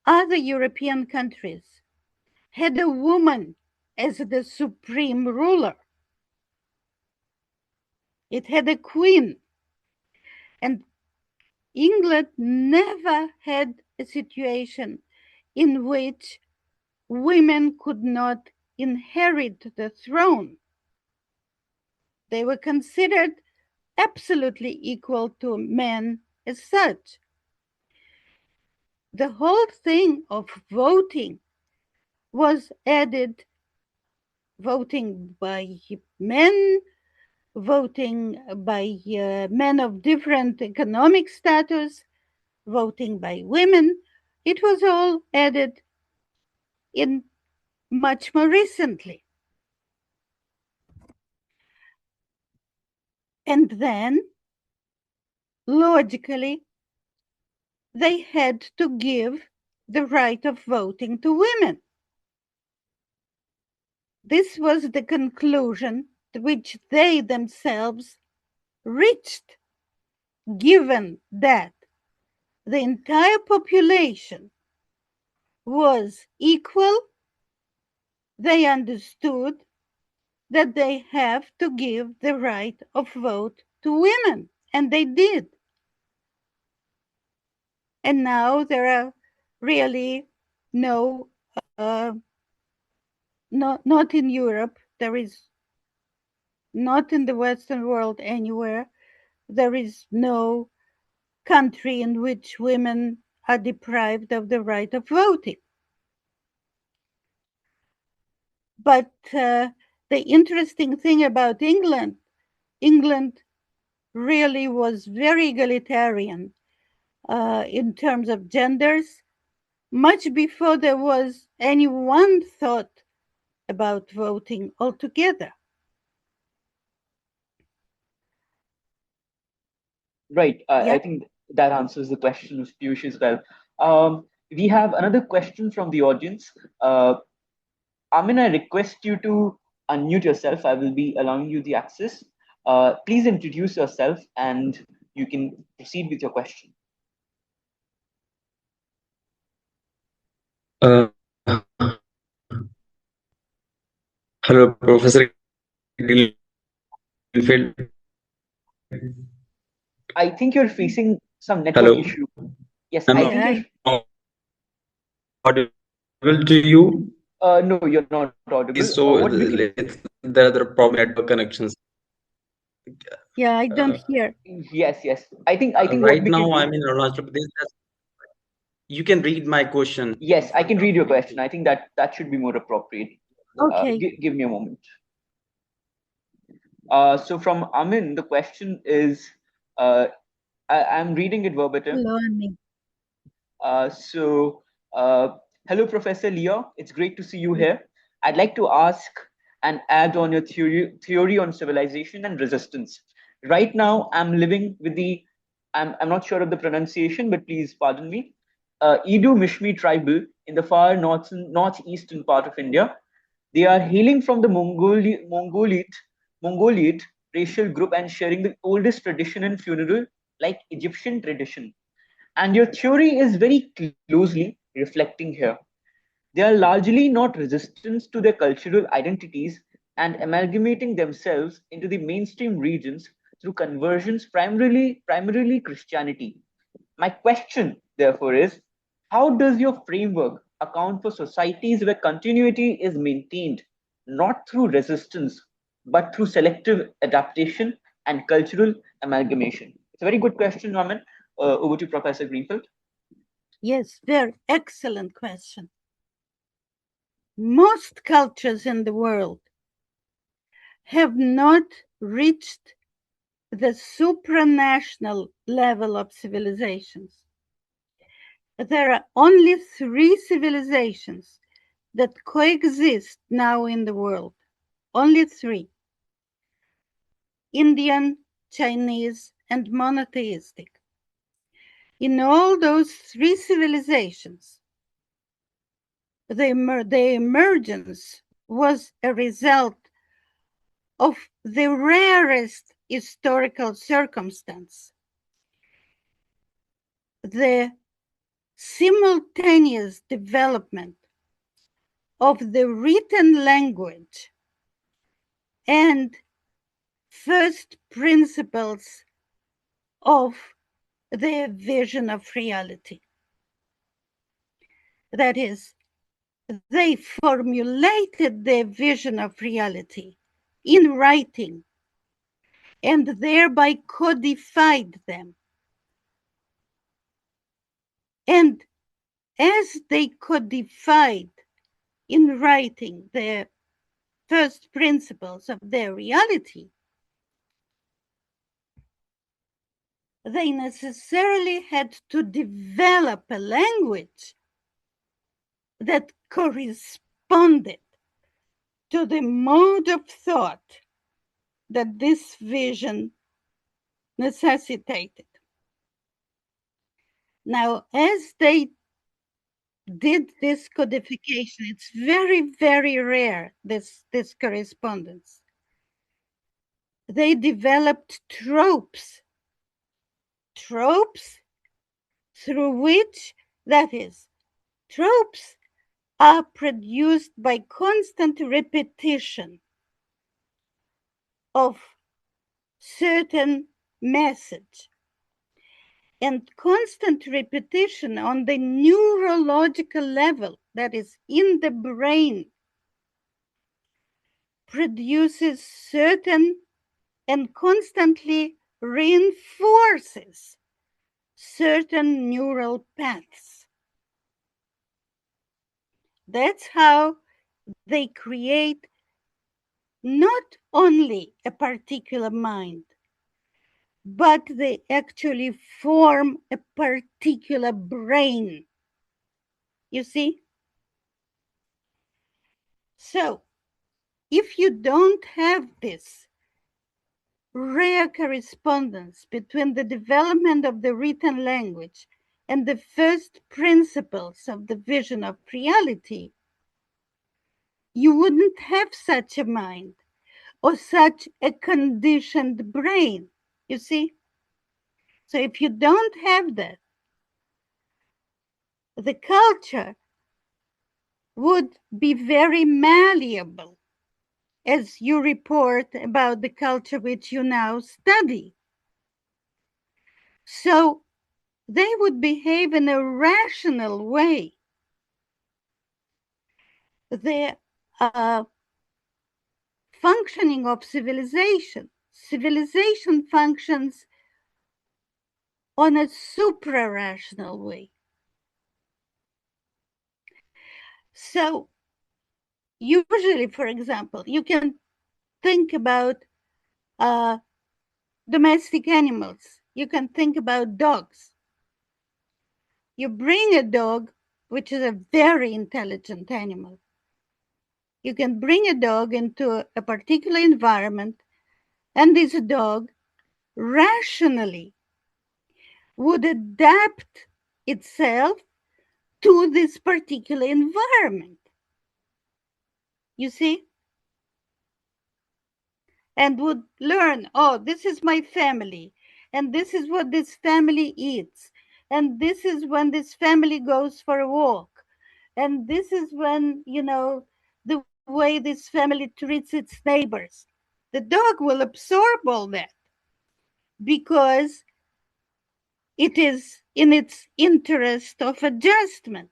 other European countries, had a woman as the supreme ruler. It had a queen. And England never had a situation in which women could not inherit the throne. They were considered absolutely equal to men as such. The whole thing of voting was added, voting by men, voting by men of different economic status, voting by women. It was all added in much more recently. And then, logically, they had to give the right of voting to women. This was the conclusion to which they themselves reached, given that the entire population was equal. They understood that they have to give the right of vote to women, and they did. And now there are really no, not in Europe, there is not in the Western world anywhere, there is no country in which women are deprived of the right of voting. But the interesting thing about England really was very egalitarian in terms of genders, much before there was any one thought about voting altogether. Right. Yeah. I think that answers the question of Piyush as well. We have another question from the audience. Amin, I request you to unmute yourself. I will be allowing you the access. Please introduce yourself and you can proceed with your question. Hello, Professor Greenfeld. I think you're facing some network Hello. issue. Yes, Am I I think you're. audible to you? No, you're not audible. So What we can. there are problem network connections. Yeah, I don't hear. Yes. I think what Right we can now, do. I'm in Arunachal Pradesh. You can read my question. Yes, I can read your question. I think that should be more appropriate. Okay. Give me a moment. So from Amin, the question is, I'm reading it verbatim. Hello, Ami. So, hello, Professor Liah. It's great to see you here. I'd like to ask and add on your theory on civilization and resistance. Right now, I'm living with I'm not sure of the pronunciation, but please pardon me. Idu Mishmi tribal in the far northeastern part of India. They are hailing from the Mongolid racial group and sharing the oldest tradition in funeral, like Egyptian tradition. And your theory is very closely reflecting here. They are largely not resistant to their cultural identities and amalgamating themselves into the mainstream regions through conversions, primarily Christianity. My question, therefore, is how does your framework account for societies where continuity is maintained not through resistance but through selective adaptation and cultural amalgamation? It's a very good question, Norman. Over to Professor Greenfeld. Yes, very excellent question. Most cultures in the world have not reached the supranational level of civilizations. There are only 3 civilizations that coexist now in the world. Only 3. Indian, Chinese, and monotheistic. In all those 3 civilizations, the emergence was a result of the rarest historical circumstance. the simultaneous development of the written language and first principles of their vision of reality. That is, they formulated their vision of reality in writing and thereby codified them. And as they codified in writing the first principles of their reality, they necessarily had to develop a language that corresponded to the mode of thought that this vision necessitated. Now, as they did this codification, it's very, very rare, this correspondence. They developed tropes through which, that is, tropes are produced by constant repetition of certain message and constant repetition on the neurological level, that is, in the brain, produces certain and constantly reinforces certain neural paths. That's how they create not only a particular mind, but they actually form a particular brain. You see? So, if you don't have this rare correspondence between the development of the written language and the first principles of the vision of reality, you wouldn't have such a mind or such a conditioned brain, you see? So if you don't have that, the culture would be very malleable, as you report about the culture which you now study. So they would behave in a rational way. The functioning of civilization functions on a supra-rational way. So usually, for example, you can think about domestic animals. You can think about dogs. You bring a dog, which is a very intelligent animal. You can bring a dog into a particular environment, and this dog rationally would adapt itself to this particular environment. You see? And would learn, oh, this is my family, and this is what this family eats, and this is when this family goes for a walk, and this is when, the way this family treats its neighbors. The dog will absorb all that because it is in its interest of adjustment.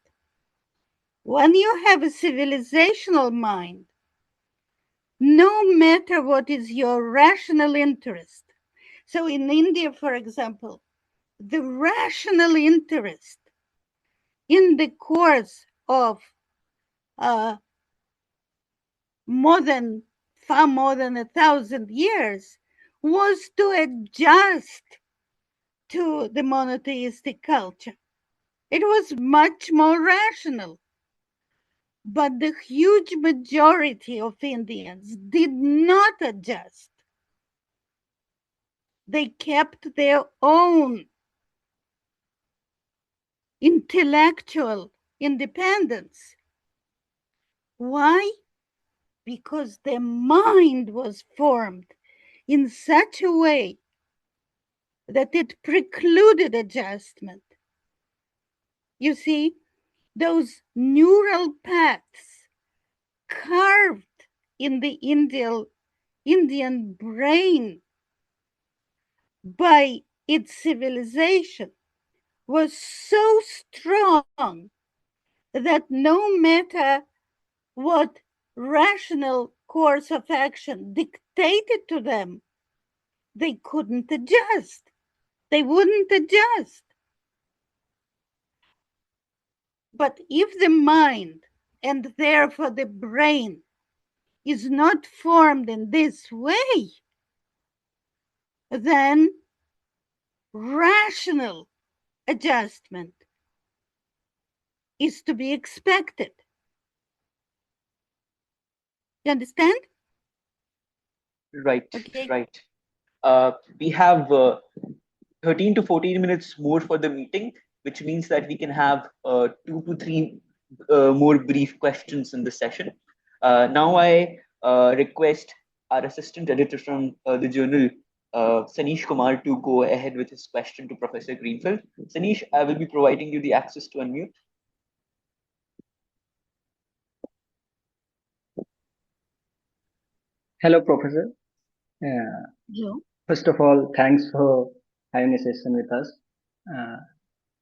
When you have a civilizational mind, no matter what is your rational interest. So in India, for example, the rational interest in the course of far more than 1,000 years was to adjust to the monotheistic culture. It was much more rational. But the huge majority of Indians did not adjust. They kept their own intellectual independence. Why? Because their mind was formed in such a way that it precluded adjustment. You see, those neural paths carved in the Indian brain by its civilization was so strong that no matter what rational course of action dictated to them, they couldn't adjust. They wouldn't adjust. But if the mind, and therefore the brain, is not formed in this way, then rational adjustment is to be expected. You understand? Right, Okay. right. We have 13 to 14 minutes more for the meeting, which means that we can have 2 to 3 more brief questions in the session. Now I request our assistant editor from the journal, Sanish Kumar, to go ahead with his question to Professor Greenfeld. Sanish, I will be providing you the access to unmute. Hello, Professor. Yeah. First of all, thanks for having a session with us.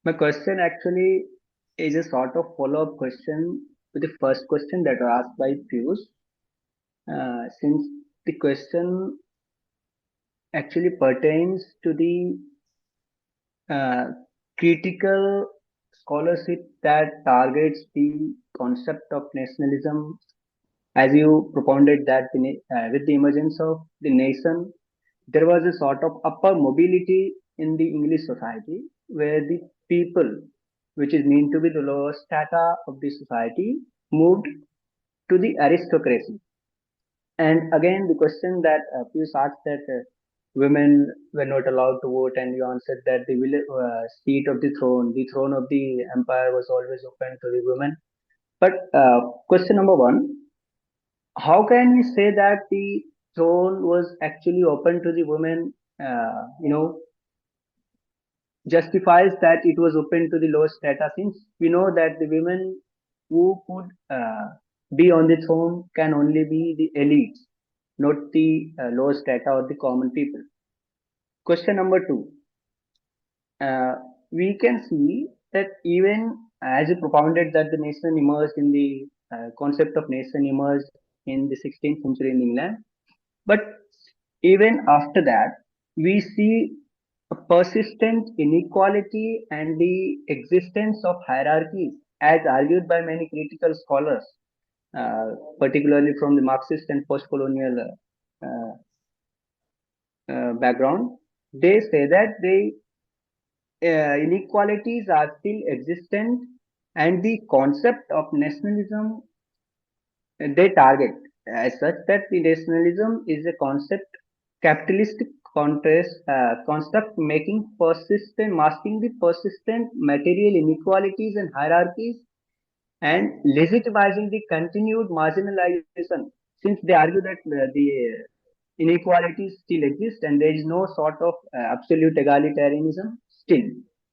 My question actually is a sort of follow-up question to the first question that was asked by Piyush. Since the question actually pertains to the uh, critical scholarship that targets the concept of nationalism, as you propounded that with the emergence of the nation, there was a sort of upper mobility in the English society where the people, which is meant to be the lower strata of the society, moved to the aristocracy. And again, the question that Pius asked that women were not allowed to vote, and you answered that the seat of the throne of the empire was always open to the women. But question number one, how can we say that the throne was actually open to the women? Justifies that it was open to the lower strata, since we know that the women who could be on the throne can only be the elites, not the lower strata or the common people. Question number two, uh, we can see that even as you propounded that the nation emerged in the concept of nation emerged in the 16th century in England, but even after that, we see a persistent inequality and the existence of hierarchies, as argued by many critical scholars, particularly from the Marxist and post-colonial background. They say that the inequalities are still existent, and the concept of nationalism they target as such that the nationalism is a concept capitalistic construct making persistent masking the persistent material inequalities and hierarchies and legitimizing the continued marginalization, since they argue that the inequalities still exist and there is no sort of absolute egalitarianism still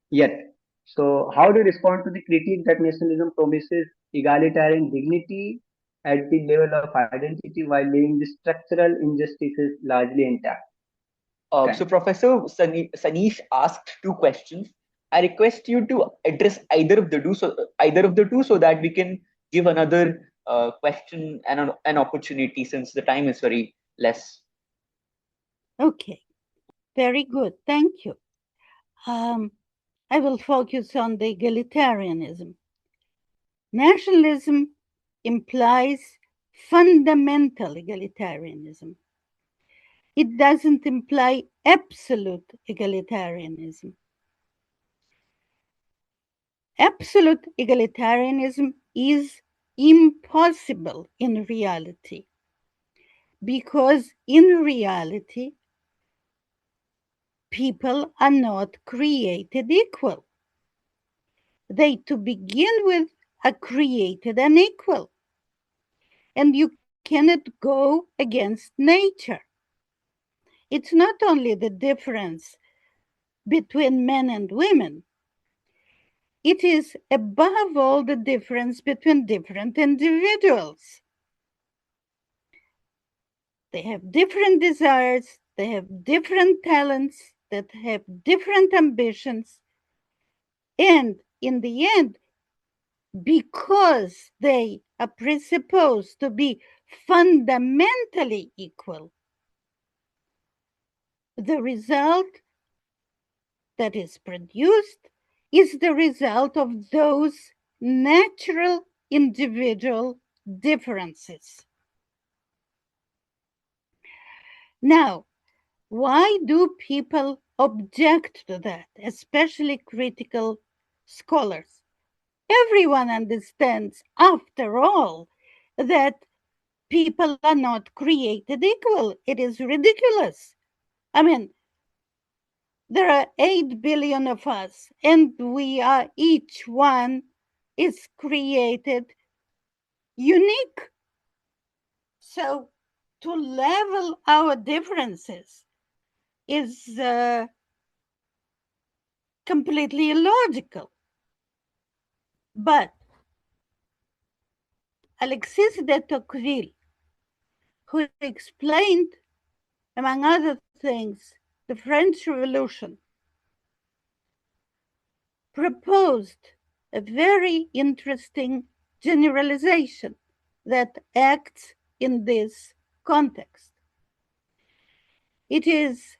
yet. So, how do you respond to the critique that nationalism promises egalitarian dignity at the level of identity while leaving the structural injustices largely intact? So Professor Sanish asked 2 questions. I request you to address either of the two, so that we can give another question and an opportunity, since the time is very less. Okay. Very good. Thank you. I will focus on the egalitarianism. Nationalism implies fundamental egalitarianism. It doesn't imply absolute egalitarianism. Absolute egalitarianism is impossible in reality, because in reality, people are not created equal. They, to begin with, are created unequal. And you cannot go against nature. It's not only the difference between men and women, it is above all the difference between different individuals. They have different desires, they have different talents, that have different ambitions, and in the end, because they are presupposed to be fundamentally equal, the result that is produced is the result of those natural individual differences. Now, why do people object to that, especially critical scholars? Everyone understands, after all, that people are not created equal. It is ridiculous. I mean, there are 8 billion of us, and we are, each one is created unique. So to level our differences is completely illogical. But Alexis de Tocqueville, who explained, among other things, the French Revolution, proposed a very interesting generalization that acts in this context. It is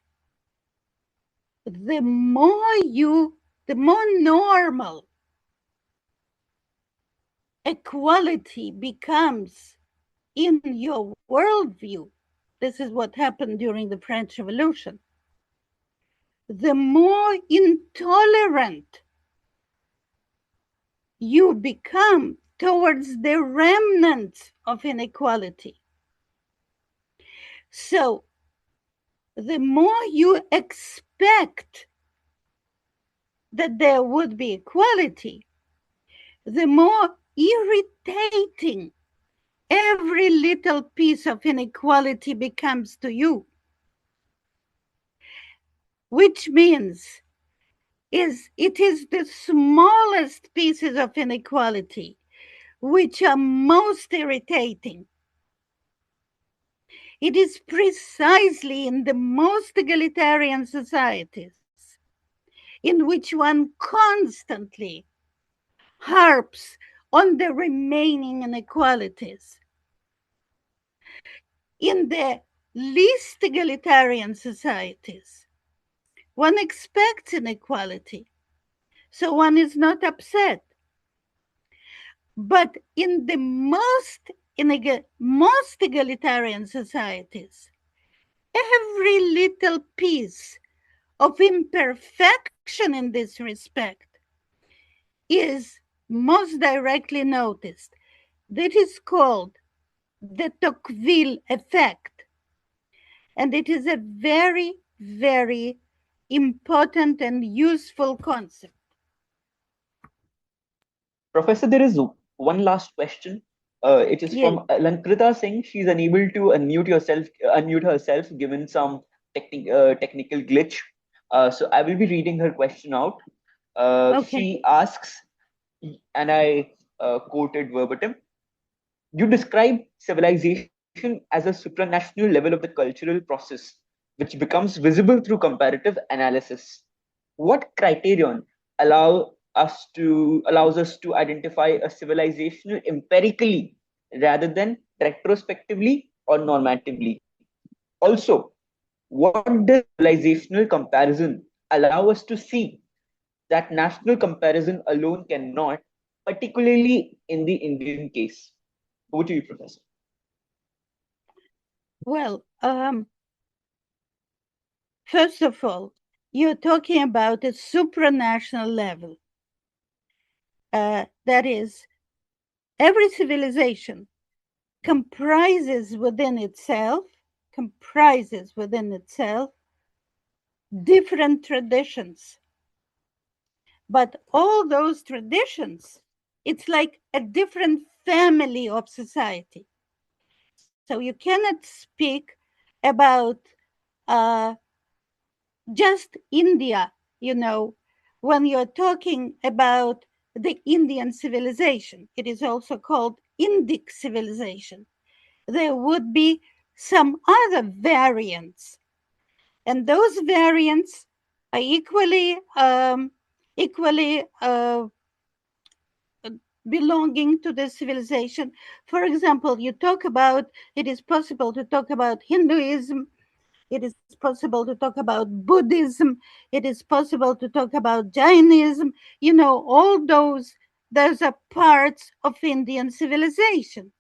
the more normal equality becomes in your worldview, this is what happened during the French Revolution, the more intolerant you become towards the remnants of inequality. So the more you expect that there would be equality, the more irritating every little piece of inequality becomes to you. Which means it is the smallest pieces of inequality which are most irritating. It is precisely in the most egalitarian societies in which one constantly harps on the remaining inequalities. In the least egalitarian societies, one expects inequality, so one is not upset. But in the most egalitarian societies, every little piece of imperfection in this respect is most directly noticed. That is called the Tocqueville effect. And it is a very, very important and useful concept. Professor, there is one last question. It is from Lankrita Singh. She's unable to unmute herself, given some technical glitch. So I will be reading her question out. She asks, and I quoted verbatim: "You describe civilization as a supranational level of the cultural process, which becomes visible through comparative analysis. What criterion allows us to identify a civilization empirically rather than retrospectively or normatively? Also, what does civilizational comparison allow us to see that national comparison alone cannot, particularly in the Indian case?" Over to you, Professor. Well, first of all, you're talking about a supranational level. That is, every civilization comprises within itself different traditions. But all those traditions, it's like a different family of society. So you cannot speak about just India, when you're talking about the Indian civilization. It is also called Indic civilization. There would be some other variants, and those variants are equally belonging to the civilization. For example, you talk about, it is possible to talk about Hinduism, it is possible to talk about Buddhism, it is possible to talk about Jainism. You know, all those are parts of Indian civilization.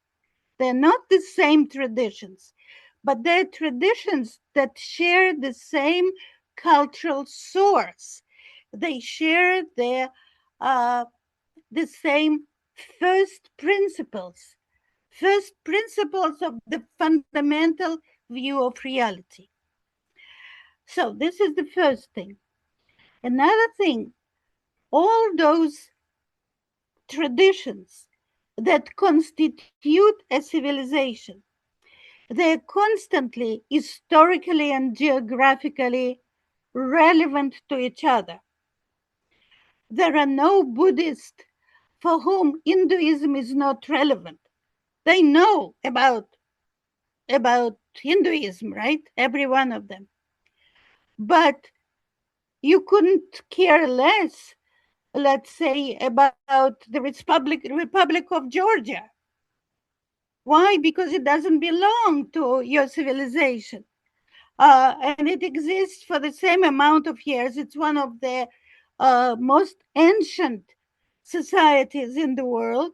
They're not the same traditions, but they're traditions that share the same cultural source. They share the same first principles of the fundamental view of reality. So this is the first thing. Another thing, all those traditions that constitute a civilization, they're constantly historically and geographically relevant to each other. There are no Buddhists for whom Hinduism is not relevant. They know about Hinduism, right? Every one of them. But you couldn't care less, let's say, about the Republic of Georgia. Why? Because it doesn't belong to your civilization. And it exists for the same amount of years. It's one of the most ancient societies in the world,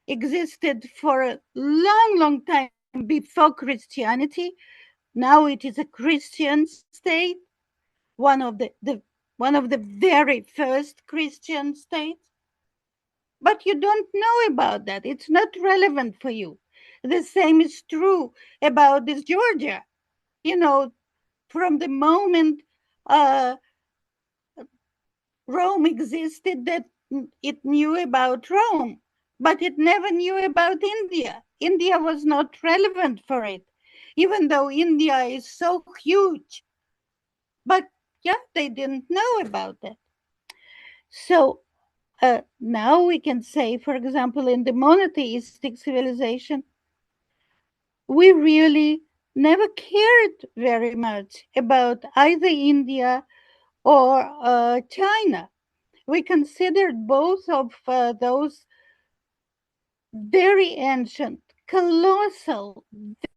existed for a long, long time before Christianity. Now it is a Christian state, one of the very first Christian states. But you don't know about that. It's not relevant for you. The same is true about this Georgia. You know, from the moment Rome existed, that it knew about Rome, but it never knew about India. India was not relevant for it, even though India is so huge. But yeah, they didn't know about that. So now we can say, for example, in the monotheistic civilization, we really never cared very much about either India or China. We considered both of those very ancient, colossal,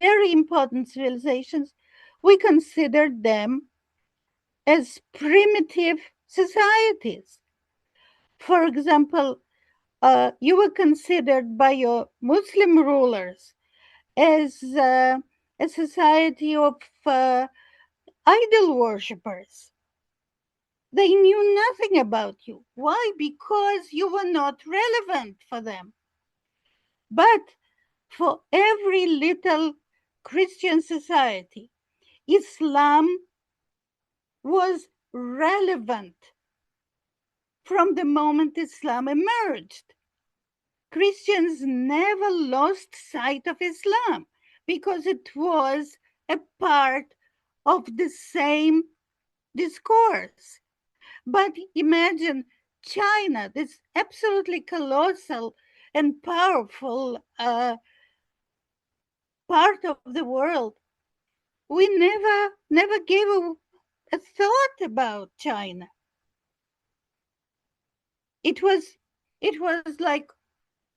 very important civilizations. We considered them as primitive societies. For example, you were considered by your Muslim rulers as a society of idol worshippers. They knew nothing about you. Why? Because you were not relevant for them. But for every little Christian society, Islam was relevant from the moment Islam emerged. Christians never lost sight of Islam because it was a part of the same discourse. But imagine China, this absolutely colossal and powerful part of the world. We never gave a thought about China. It was like,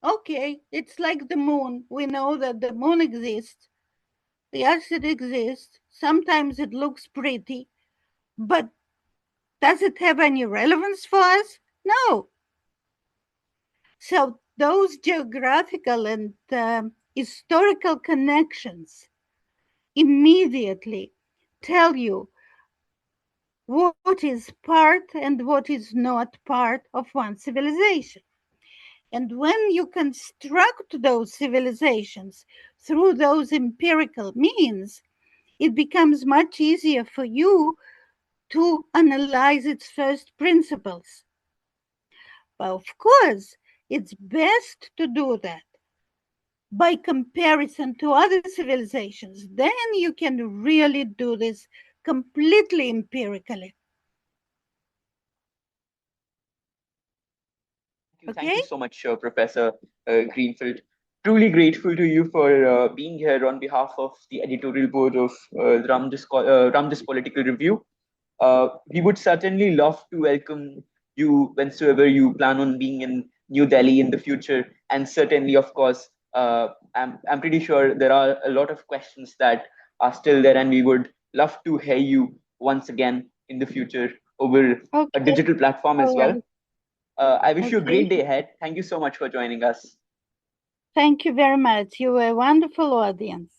okay, it's like the moon. We know that the moon exists. Yes, it exists. Sometimes it looks pretty, but does it have any relevance for us? No. So those geographical and historical connections immediately tell you what is part and what is not part of one civilization. And when you construct those civilizations through those empirical means, it becomes much easier for you to analyze its first principles. But of course, it's best to do that by comparison to other civilizations. Then you can really do this completely empirically. Thank you Okay? so much, Professor Greenfeld. Truly grateful to you for being here on behalf of the editorial board of the Ramjas Political Review. We would certainly love to welcome you whensoever you plan on being in New Delhi in the future. And certainly, of course, I'm pretty sure there are a lot of questions that are still there, and we would love to hear you once again in the future over a Okay. digital platform as All well. right. I wish you a Okay. great day ahead. Thank you so much for joining us. Thank you very much. You were a wonderful audience.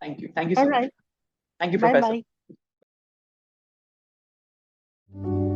Thank you. Thank you All so much. right. Thank you, Professor. Bye-bye. Bye.